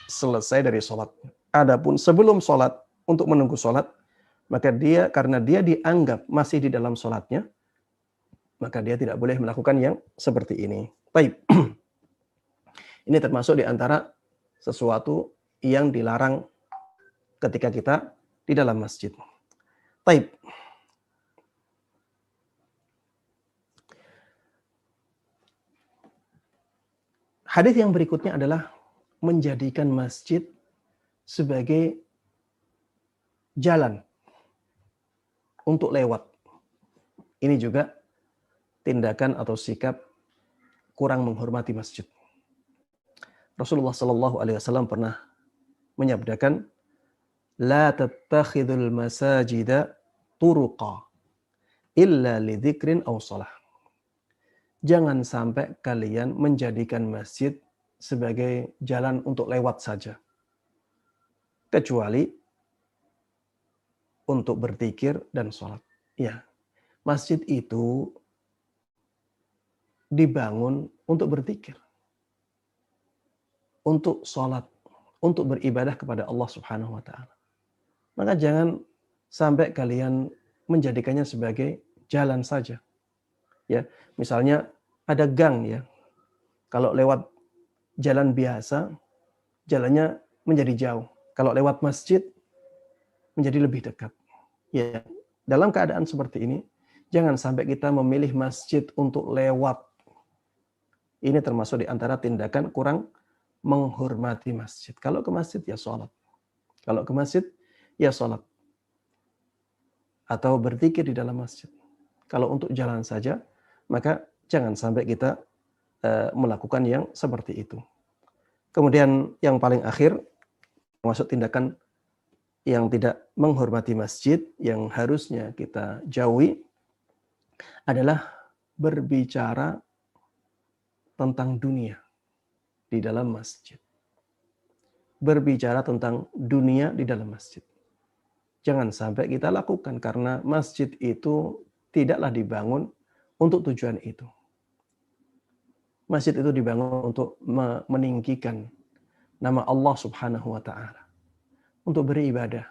selesai dari sholat. Adapun sebelum sholat, untuk menunggu sholat, maka dia, karena dia dianggap masih di dalam sholatnya, maka dia tidak boleh melakukan yang seperti ini. Baik. Ini termasuk di antara sesuatu yang dilarang ketika kita di dalam masjid. Baik. Hadis yang berikutnya adalah menjadikan masjid sebagai jalan untuk lewat. Ini juga tindakan atau sikap kurang menghormati masjid. Rasulullah Shallallahu Alaihi Wasallam pernah menyabdakan, "La tattakhidul masajida turuqa illa lidzikrin aw shalah." Jangan sampai kalian menjadikan masjid sebagai jalan untuk lewat saja, kecuali untuk berzikir dan sholat. Ya, masjid itu dibangun untuk berzikir, untuk sholat, untuk beribadah kepada Allah Subhanahu wa Ta'ala. Maka jangan sampai kalian menjadikannya sebagai jalan saja. Ya, misalnya ada gang ya. Kalau lewat jalan biasa, jalannya menjadi jauh. Kalau lewat masjid, menjadi lebih dekat. Ya, dalam keadaan seperti ini, jangan sampai kita memilih masjid untuk lewat. Ini termasuk di antara tindakan kurang menghormati masjid. Kalau ke masjid, ya sholat. Kalau ke masjid, ya sholat. Atau berzikir di dalam masjid. Kalau untuk jalan saja, maka jangan sampai kita melakukan yang seperti itu. Kemudian yang paling akhir, termasuk tindakan yang tidak menghormati masjid, yang harusnya kita jauhi, adalah berbicara tentang dunia di dalam masjid. Berbicara tentang dunia di dalam masjid. Jangan sampai kita lakukan, karena masjid itu tidaklah dibangun untuk tujuan itu. Masjid itu dibangun untuk meninggikan nama Allah Subhanahu wa Ta'ala, untuk beribadah,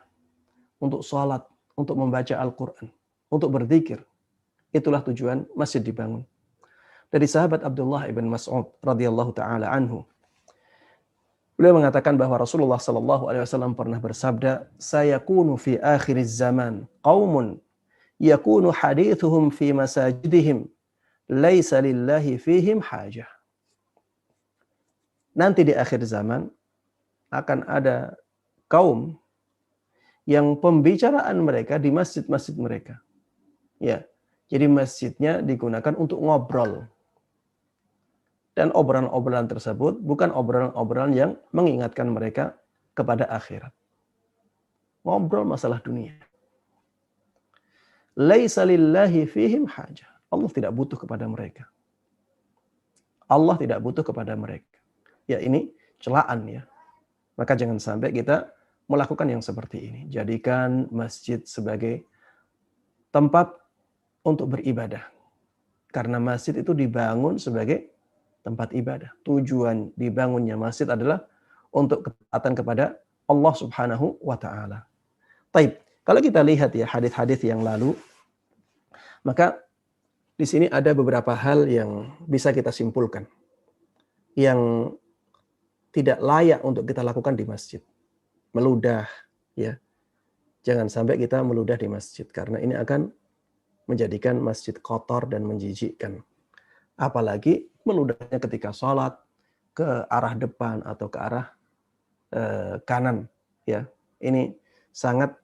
untuk sholat, untuk membaca Al-Quran, untuk berzikir. Itulah tujuan masjid dibangun. Dari sahabat Abdullah ibn Mas'ud radhiyallahu taala anhu, beliau mengatakan bahwa Rasulullah sallallahu alaihi wasallam pernah bersabda, "Sayakunu fi akhiriz zaman qaumun yakunu hadithuhum fi masajidihim laisa lillahi fihim hajah." Nanti di akhir zaman akan ada kaum yang pembicaraan mereka di masjid-masjid mereka. Ya, jadi masjidnya digunakan untuk ngobrol. Dan obrolan-obrolan tersebut bukan obrolan-obrolan yang mengingatkan mereka kepada akhirat. Ngobrol masalah dunia. Laisa lillahi fihim hajah. Allah tidak butuh kepada mereka. Allah tidak butuh kepada mereka. Ya, ini celaan ya. Maka jangan sampai kita melakukan yang seperti ini. Jadikan masjid sebagai tempat untuk beribadah. Karena masjid itu dibangun sebagai tempat ibadah. Tujuan dibangunnya masjid adalah untuk ketaatan kepada Allah Subhanahu wa Ta'ala. Taib. Kalau kita lihat ya hadis-hadis yang lalu, maka di sini ada beberapa hal yang bisa kita simpulkan, yang tidak layak untuk kita lakukan di masjid. Meludah, ya. Jangan sampai kita meludah di masjid, karena ini akan menjadikan masjid kotor dan menjijikkan. Apalagi meludahnya ketika sholat ke arah depan atau ke arah kanan, ya. Ini sangat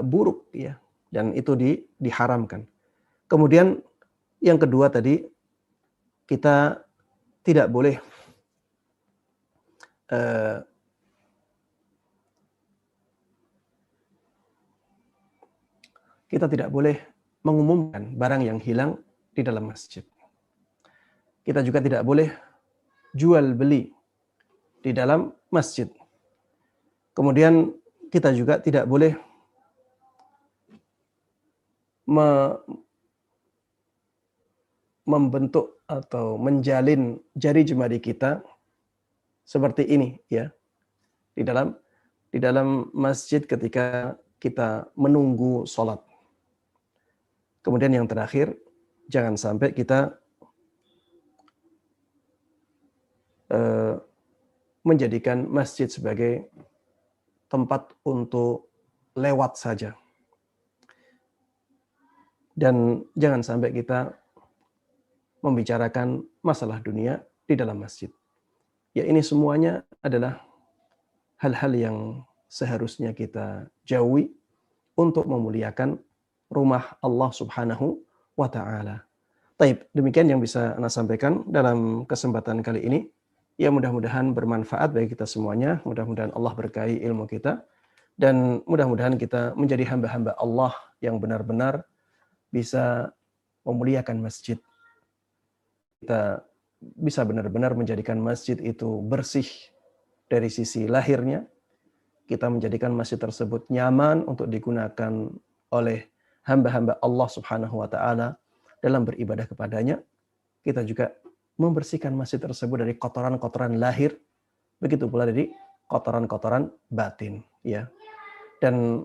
buruk, ya, dan itu diharamkan. Kemudian yang kedua tadi, kita tidak boleh mengumumkan barang yang hilang di dalam masjid. Kita juga tidak boleh jual beli di dalam masjid. Kemudian kita juga tidak boleh membentuk atau menjalin jari jemari kita seperti ini, ya, di dalam masjid ketika kita menunggu sholat. Kemudian yang terakhir, jangan sampai kita menjadikan masjid sebagai tempat untuk lewat saja. Dan jangan sampai kita membicarakan masalah dunia di dalam masjid. Ya, ini semuanya adalah hal-hal yang seharusnya kita jauhi untuk memuliakan rumah Allah Subhanahu wa taala. Taib, demikian yang bisa Ana sampaikan dalam kesempatan kali ini. Ya, mudah-mudahan bermanfaat bagi kita semuanya. Mudah-mudahan Allah berkahi ilmu kita dan mudah-mudahan kita menjadi hamba-hamba Allah yang benar-benar bisa memuliakan masjid. Kita bisa benar-benar menjadikan masjid itu bersih dari sisi lahirnya. Kita menjadikan masjid tersebut nyaman untuk digunakan oleh hamba-hamba Allah Subhanahu wa taala dalam beribadah kepadanya. Kita juga membersihkan masjid tersebut dari kotoran-kotoran lahir, begitu pula dari kotoran-kotoran batin, ya. Dan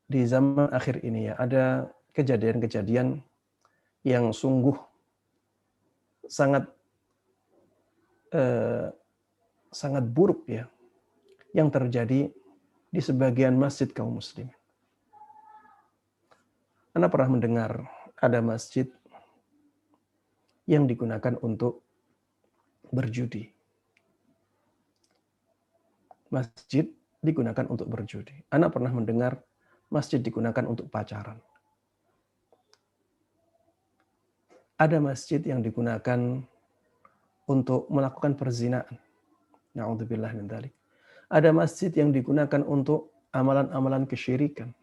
di zaman akhir ini ya, ada kejadian-kejadian yang sungguh sangat sangat buruk ya, yang terjadi di sebagian masjid kaum muslimin. Anda pernah mendengar ada masjid yang digunakan untuk berjudi. Masjid digunakan untuk berjudi. Anda pernah mendengar masjid digunakan untuk pacaran. Ada masjid yang digunakan untuk melakukan perzinaan. Na'udzubillah min dzalik. Ada masjid yang digunakan untuk amalan-amalan kesyirikan.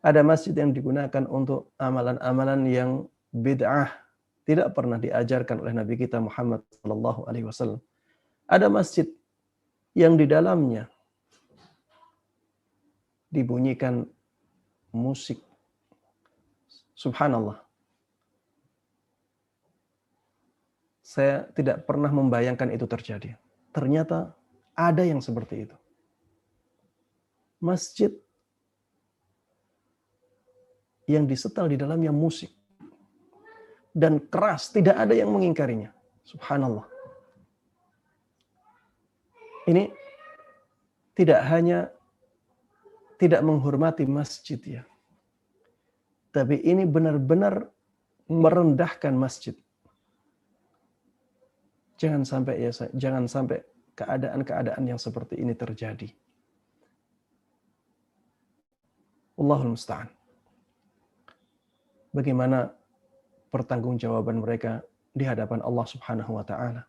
Ada masjid yang digunakan untuk amalan-amalan yang bid'ah, tidak pernah diajarkan oleh Nabi kita Muhammad sallallahu alaihi wasallam. Ada masjid yang di dalamnya dibunyikan musik. Subhanallah. Saya tidak pernah membayangkan itu terjadi. Ternyata ada yang seperti itu. Masjid yang disetel di dalamnya musik dan keras, tidak ada yang mengingkarinya. Subhanallah. Ini tidak hanya tidak menghormati masjid ya, tapi ini benar-benar merendahkan masjid. Jangan sampai keadaan-keadaan yang seperti ini terjadi. Allahul musta'an. Bagaimana pertanggungjawaban mereka di hadapan Allah Subhanahu wa taala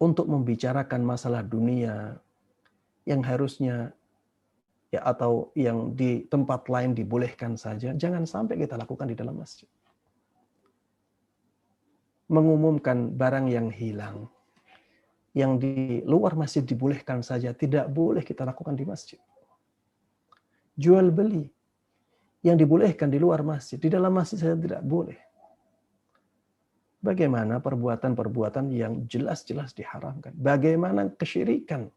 untuk membicarakan masalah dunia yang harusnya ya atau yang di tempat lain dibolehkan saja, jangan sampai kita lakukan di dalam masjid. Mengumumkan barang yang hilang, yang di luar masjid dibolehkan saja, tidak boleh kita lakukan di masjid. Jual beli yang dibolehkan di luar masjid, di dalam masjid saja tidak boleh. Bagaimana perbuatan-perbuatan yang jelas-jelas diharamkan? Bagaimana kesyirikan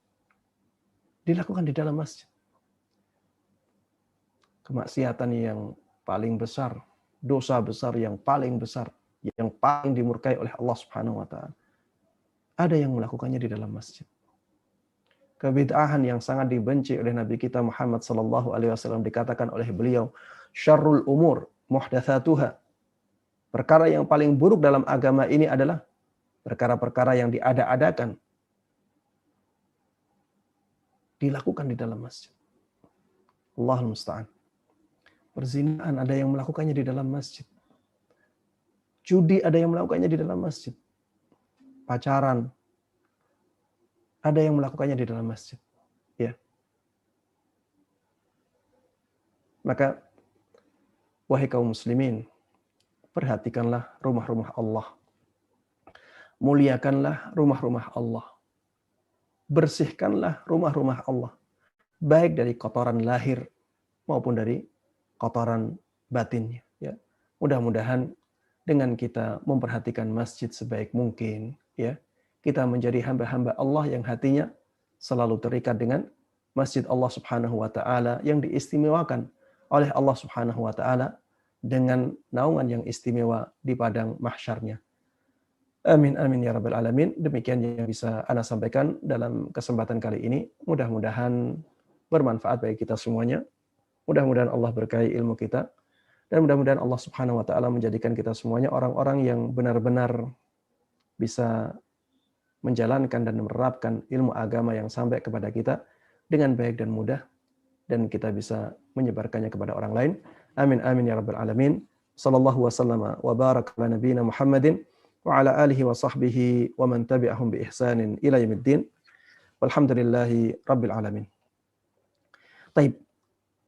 dilakukan di dalam masjid? Kemaksiatan yang paling besar, dosa besar yang paling besar, yang paling dimurkai oleh Allah Subhanahu wa taala. Ada yang melakukannya di dalam masjid. Kebid'ahan yang sangat dibenci oleh Nabi kita Muhammad sallallahu alaihi wasallam, dikatakan oleh beliau, syarrul umur muhdatsatuha. Perkara yang paling buruk dalam agama ini adalah perkara-perkara yang diada-adakan, dilakukan di dalam masjid. Allahul musta'an. Perzinaan ada yang melakukannya di dalam masjid. Judi ada yang melakukannya di dalam masjid. Pacaran ada yang melakukannya di dalam masjid. Ya. Maka wahai kaum muslimin, perhatikanlah rumah-rumah Allah. Muliakanlah rumah-rumah Allah. Bersihkanlah rumah-rumah Allah. Baik dari kotoran lahir maupun dari kotoran batinnya. Ya. Mudah-mudahan dengan kita memperhatikan masjid sebaik mungkin, ya, kita menjadi hamba-hamba Allah yang hatinya selalu terikat dengan masjid Allah Subhanahu wa taala yang diistimewakan oleh Allah Subhanahu wa taala dengan naungan yang istimewa di padang mahsyarnya. Amin amin ya rabbal alamin. Demikian yang bisa Ana sampaikan dalam kesempatan kali ini. Mudah-mudahan bermanfaat bagi kita semuanya. Mudah-mudahan Allah berkahi ilmu kita. Dan mudah-mudahan Allah Subhanahu wa taala menjadikan kita semuanya orang-orang yang benar-benar bisa menjalankan dan menerapkan ilmu agama yang sampai kepada kita dengan baik dan mudah, dan kita bisa menyebarkannya kepada orang lain. Amin amin ya rabbal alamin. Sallallahu wasallama wa baraka ala nabiyyina Muhammadin wa ala alihi wa sahbihi wa man tabi'ahum bi ihsanin ila yaumiddin. Walhamdulillahi rabbil alamin. Taib,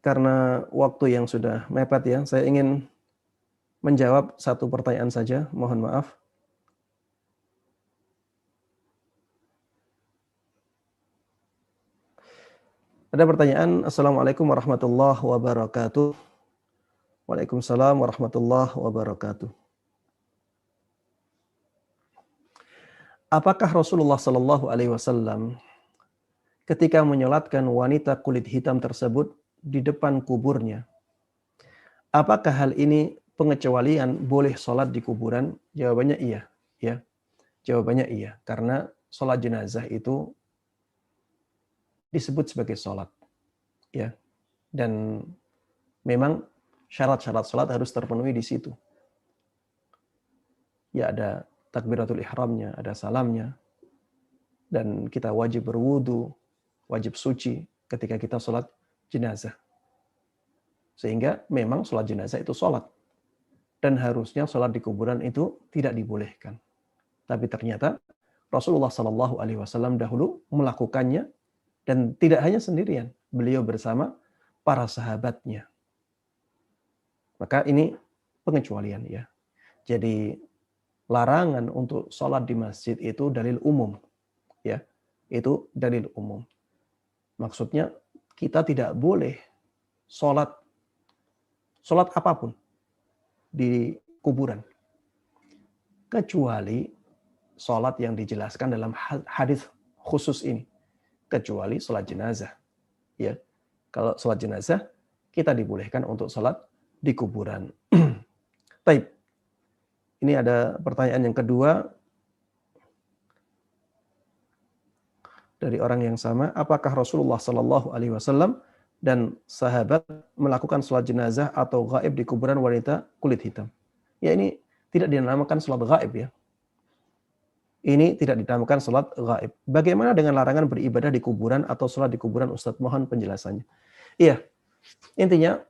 karena waktu yang sudah mepet ya, saya ingin menjawab satu pertanyaan saja, mohon maaf. Ada pertanyaan, Assalamualaikum warahmatullahi wabarakatuh. Waalaikumsalam warahmatullahi wabarakatuh. Apakah Rasulullah Shallallahu Alaihi Wasallam ketika menyolatkan wanita kulit hitam tersebut di depan kuburnya, apakah hal ini pengecualian boleh sholat di kuburan? Jawabannya iya, ya. Jawabannya iya, karena sholat jenazah itu disebut sebagai sholat, ya. Dan memang syarat-syarat sholat harus terpenuhi di situ. Ya, ada takbiratul ihramnya, ada salamnya, dan kita wajib berwudu, wajib suci ketika kita sholat jenazah. Sehingga memang sholat jenazah itu sholat. Dan harusnya sholat di kuburan itu tidak dibolehkan. Tapi ternyata Rasulullah SAW dahulu melakukannya, dan tidak hanya sendirian, beliau bersama para sahabatnya. Maka ini pengecualian ya. Jadi larangan untuk sholat di masjid itu dalil umum, ya. Itu dalil umum. Maksudnya kita tidak boleh sholat apapun di kuburan, kecuali sholat yang dijelaskan dalam hadis khusus ini. Kecuali sholat jenazah. Ya. Kalau sholat jenazah, kita dibolehkan untuk sholat di kuburan. Taib. Ini ada pertanyaan yang kedua dari orang yang sama. Apakah Rasulullah Sallallahu Alaihi Wasallam dan sahabat melakukan sholat jenazah atau gaib di kuburan wanita kulit hitam? Ya, ini tidak dinamakan sholat gaib ya. Ini tidak dinamakan sholat gaib. Bagaimana dengan larangan beribadah di kuburan atau sholat di kuburan, Ustadz? Mohon penjelasannya. Iya, intinya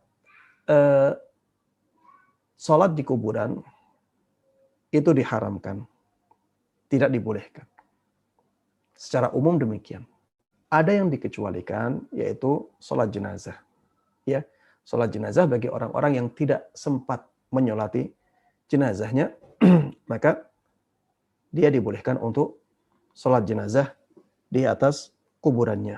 sholat di kuburan itu diharamkan, tidak dibolehkan. Secara umum demikian. Ada yang dikecualikan, yaitu sholat jenazah. Ya, sholat jenazah bagi orang-orang yang tidak sempat menyolati jenazahnya, maka dia dibolehkan untuk sholat jenazah di atas kuburannya.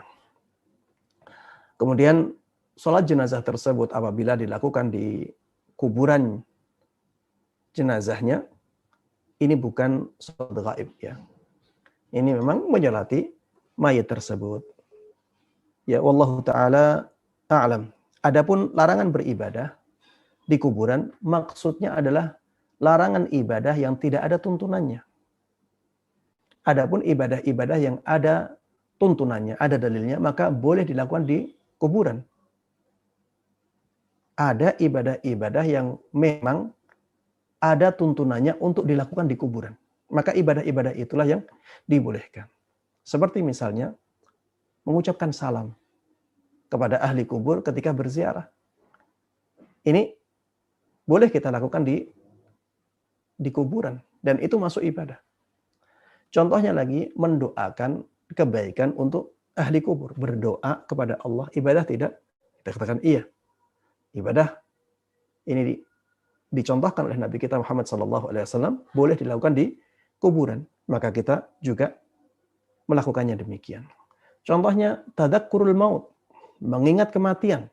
Kemudian sholat jenazah tersebut apabila dilakukan di kuburan jenazahnya, ini bukan sholat gaib ya. Ini memang menyolati mayat tersebut. Ya, wallahu ta'ala a'lam. Adapun larangan beribadah di kuburan, maksudnya adalah larangan ibadah yang tidak ada tuntunannya. Adapun ibadah-ibadah yang ada tuntunannya, ada dalilnya, maka boleh dilakukan di kuburan. Ada ibadah-ibadah yang memang ada tuntunannya untuk dilakukan di kuburan. Maka ibadah-ibadah itulah yang dibolehkan. Seperti misalnya mengucapkan salam kepada ahli kubur ketika berziarah. Ini boleh kita lakukan di kuburan, dan itu masuk ibadah. Contohnya lagi, mendoakan kebaikan untuk ahli kubur. Berdoa kepada Allah. Ibadah tidak? Kita katakan iya. Ibadah ini dicontohkan oleh Nabi kita Muhammad SAW, boleh dilakukan di kuburan. Maka kita juga melakukannya demikian. Contohnya, tadzakurul maut. Mengingat kematian.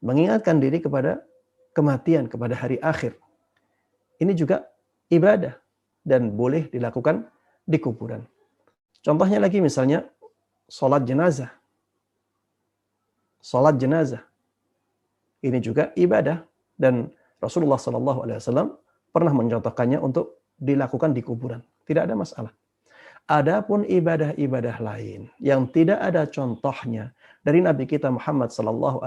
Mengingatkan diri kepada kematian, kepada hari akhir. Ini juga ibadah. Dan boleh dilakukan di kuburan. Contohnya lagi misalnya sholat jenazah. Sholat jenazah. Ini juga ibadah. Dan Rasulullah SAW pernah mencontohkannya untuk dilakukan di kuburan. Tidak ada masalah. Adapun ibadah-ibadah lain yang tidak ada contohnya dari Nabi kita Muhammad SAW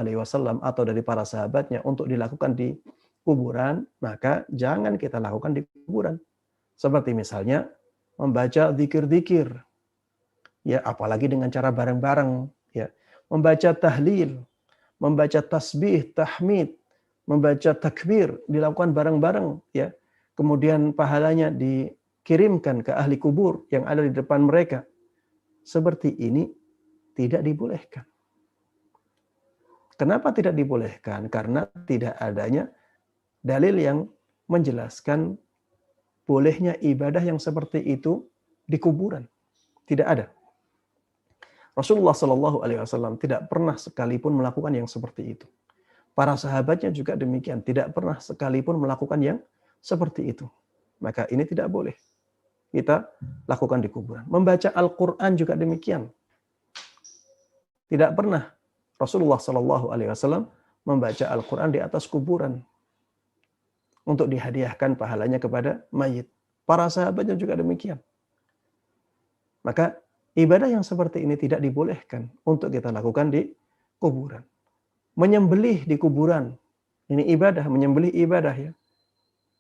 atau dari para sahabatnya untuk dilakukan di kuburan, maka jangan kita lakukan di kuburan. Seperti misalnya membaca zikir-zikir, ya apalagi dengan cara bareng-bareng, ya. Membaca tahlil, membaca tasbih, tahmid, membaca takbir dilakukan bareng-bareng, ya. Kemudian pahalanya dikirimkan ke ahli kubur yang ada di depan mereka. Seperti ini tidak dibolehkan. Kenapa tidak dibolehkan? Karena tidak adanya dalil yang menjelaskan bolehnya ibadah yang seperti itu di kuburan. Tidak ada. Rasulullah Shallallahu Alaihi Wasallam tidak pernah sekalipun melakukan yang seperti itu. Para sahabatnya juga demikian, tidak pernah sekalipun melakukan yang seperti itu. Maka ini tidak boleh kita lakukan di kuburan. Membaca Al-Quran juga demikian. Tidak pernah Rasulullah Shallallahu Alaihi Wasallam membaca Al-Quran di atas kuburan untuk dihadiahkan pahalanya kepada mayit. Para sahabatnya juga demikian. Maka ibadah yang seperti ini tidak dibolehkan untuk kita lakukan di kuburan. Menyembelih di kuburan, ini ibadah, menyembelih ibadah ya.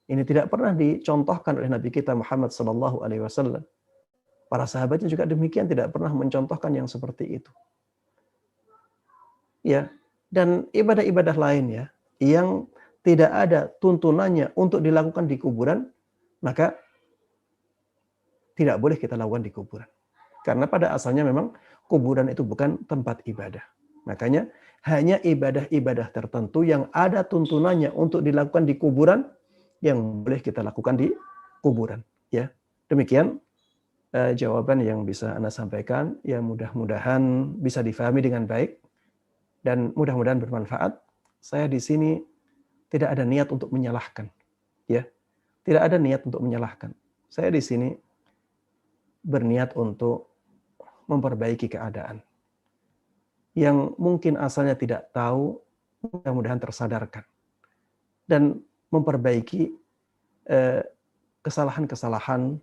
Ini tidak pernah dicontohkan oleh Nabi kita Muhammad Sallallahu Alaihi Wasallam. Para sahabatnya juga demikian, tidak pernah mencontohkan yang seperti itu. Ya, dan ibadah-ibadah lain ya, yang tidak ada tuntunannya untuk dilakukan di kuburan, maka tidak boleh kita lakukan di kuburan. Karena pada asalnya memang kuburan itu bukan tempat ibadah. Makanya hanya ibadah-ibadah tertentu yang ada tuntunannya untuk dilakukan di kuburan yang boleh kita lakukan di kuburan. Ya, demikian jawaban yang bisa Anda sampaikan. Ya, mudah-mudahan bisa difahami dengan baik dan mudah-mudahan bermanfaat. Saya di sini tidak ada niat untuk menyalahkan. Ya, tidak ada niat untuk menyalahkan. Saya di sini berniat untuk memperbaiki keadaan. Yang mungkin asalnya tidak tahu, mudah-mudahan tersadarkan. Dan memperbaiki kesalahan-kesalahan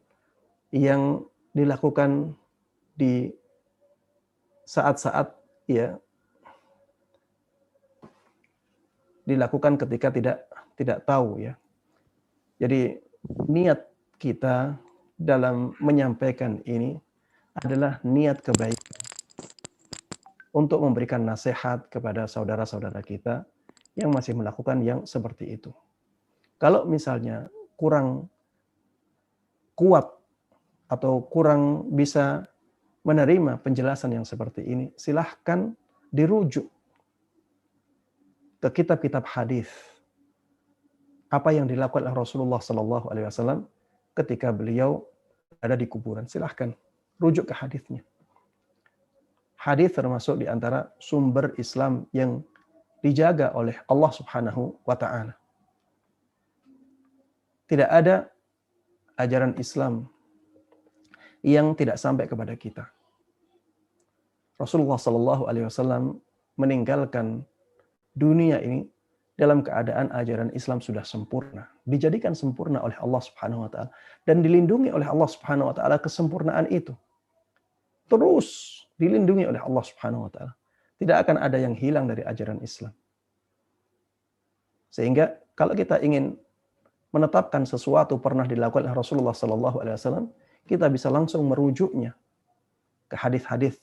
yang dilakukan di saat-saat ya dilakukan ketika tidak tahu ya. Jadi niat kita dalam menyampaikan ini adalah niat kebaikan untuk memberikan nasihat kepada saudara-saudara kita yang masih melakukan yang seperti itu. Kalau misalnya kurang kuat atau kurang bisa menerima penjelasan yang seperti ini, silahkan dirujuk ke kitab-kitab hadis. Apa yang dilakukan oleh Rasulullah Sallallahu Alaihi Wasallam ketika beliau ada di kuburan. Silahkan rujuk ke hadisnya. Hadis termasuk di antara sumber Islam yang dijaga oleh Allah Subhanahu wa Ta'ala. Tidak ada ajaran Islam yang tidak sampai kepada kita. Rasulullah Sallallahu Alaihi Wasallam meninggalkan dunia ini dalam keadaan ajaran Islam sudah sempurna, dijadikan sempurna oleh Allah Subhanahu wa Ta'ala dan dilindungi oleh Allah Subhanahu wa Ta'ala kesempurnaan itu. Terus dilindungi oleh Allah Subhanahu wa Ta'ala. Tidak akan ada yang hilang dari ajaran Islam. Sehingga kalau kita ingin menetapkan sesuatu pernah dilakukan oleh Rasulullah Sallallahu Alaihi Wasallam, kita bisa langsung merujuknya ke hadis-hadis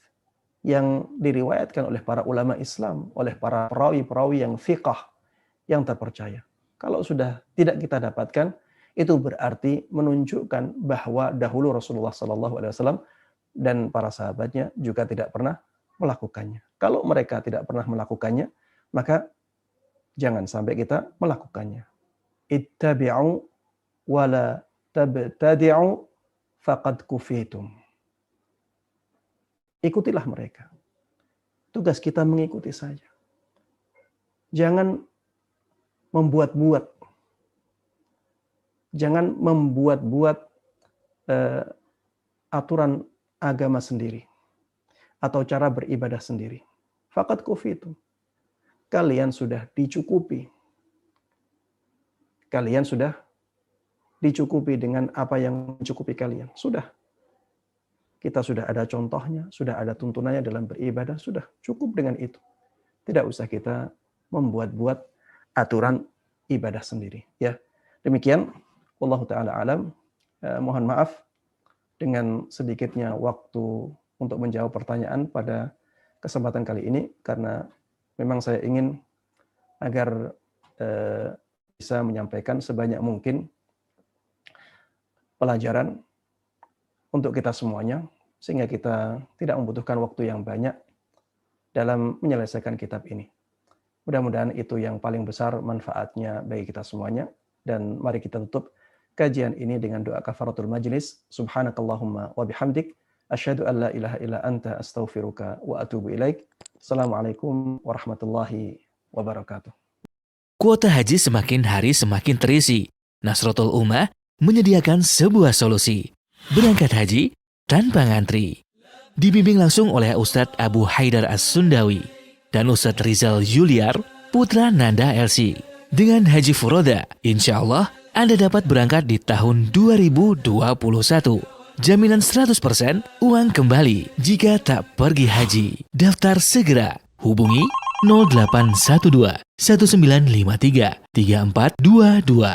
yang diriwayatkan oleh para ulama Islam, oleh para perawi-perawi yang fiqh, yang terpercaya. Kalau sudah tidak kita dapatkan, itu berarti menunjukkan bahwa dahulu Rasulullah Sallallahu Alaihi Wasallam dan para sahabatnya juga tidak pernah melakukannya. Kalau mereka tidak pernah melakukannya, maka jangan sampai kita melakukannya. Ittabi'u wa la tabtadi'u faqad kufitum. Ikutilah mereka. Tugas kita mengikuti saja. Jangan membuat-buat. Jangan membuat-buat aturan agama sendiri atau cara beribadah sendiri. Faqad kufitum. Kalian sudah dicukupi. Kalian sudah dicukupi dengan apa yang mencukupi kalian. Sudah. Kita sudah ada contohnya, sudah ada tuntunannya dalam beribadah, sudah cukup dengan itu. Tidak usah kita membuat-buat aturan ibadah sendiri. Ya, demikian. Wallahu taala alam. mohon maaf dengan sedikitnya waktu untuk menjawab pertanyaan pada kesempatan kali ini, karena memang saya ingin agar bisa menyampaikan sebanyak mungkin pelajaran untuk kita semuanya, sehingga kita tidak membutuhkan waktu yang banyak dalam menyelesaikan kitab ini. Mudah-mudahan itu yang paling besar manfaatnya bagi kita semuanya. Dan mari kita tutup kajian ini dengan doa kafaratul majlis. Subhanakallahumma wa bihamdik, asyhadu an la ilaha illa anta, astaghfiruka wa atubu ilaik. Assalamualaikum warahmatullahi wabarakatuh. Kuota haji semakin hari semakin terisi. Nasratul Ummah menyediakan sebuah solusi. Berangkat haji tanpa ngantri. Dibimbing langsung oleh Ustadz Abu Haidar As-Sundawi dan Ustadz Rizal Yuliar, putra Nanda LC. Dengan Haji Furoda, insya Allah Anda dapat berangkat di tahun 2021. Jaminan 100% uang kembali jika tak pergi haji. Daftar segera. Hubungi 0812 1953 3422.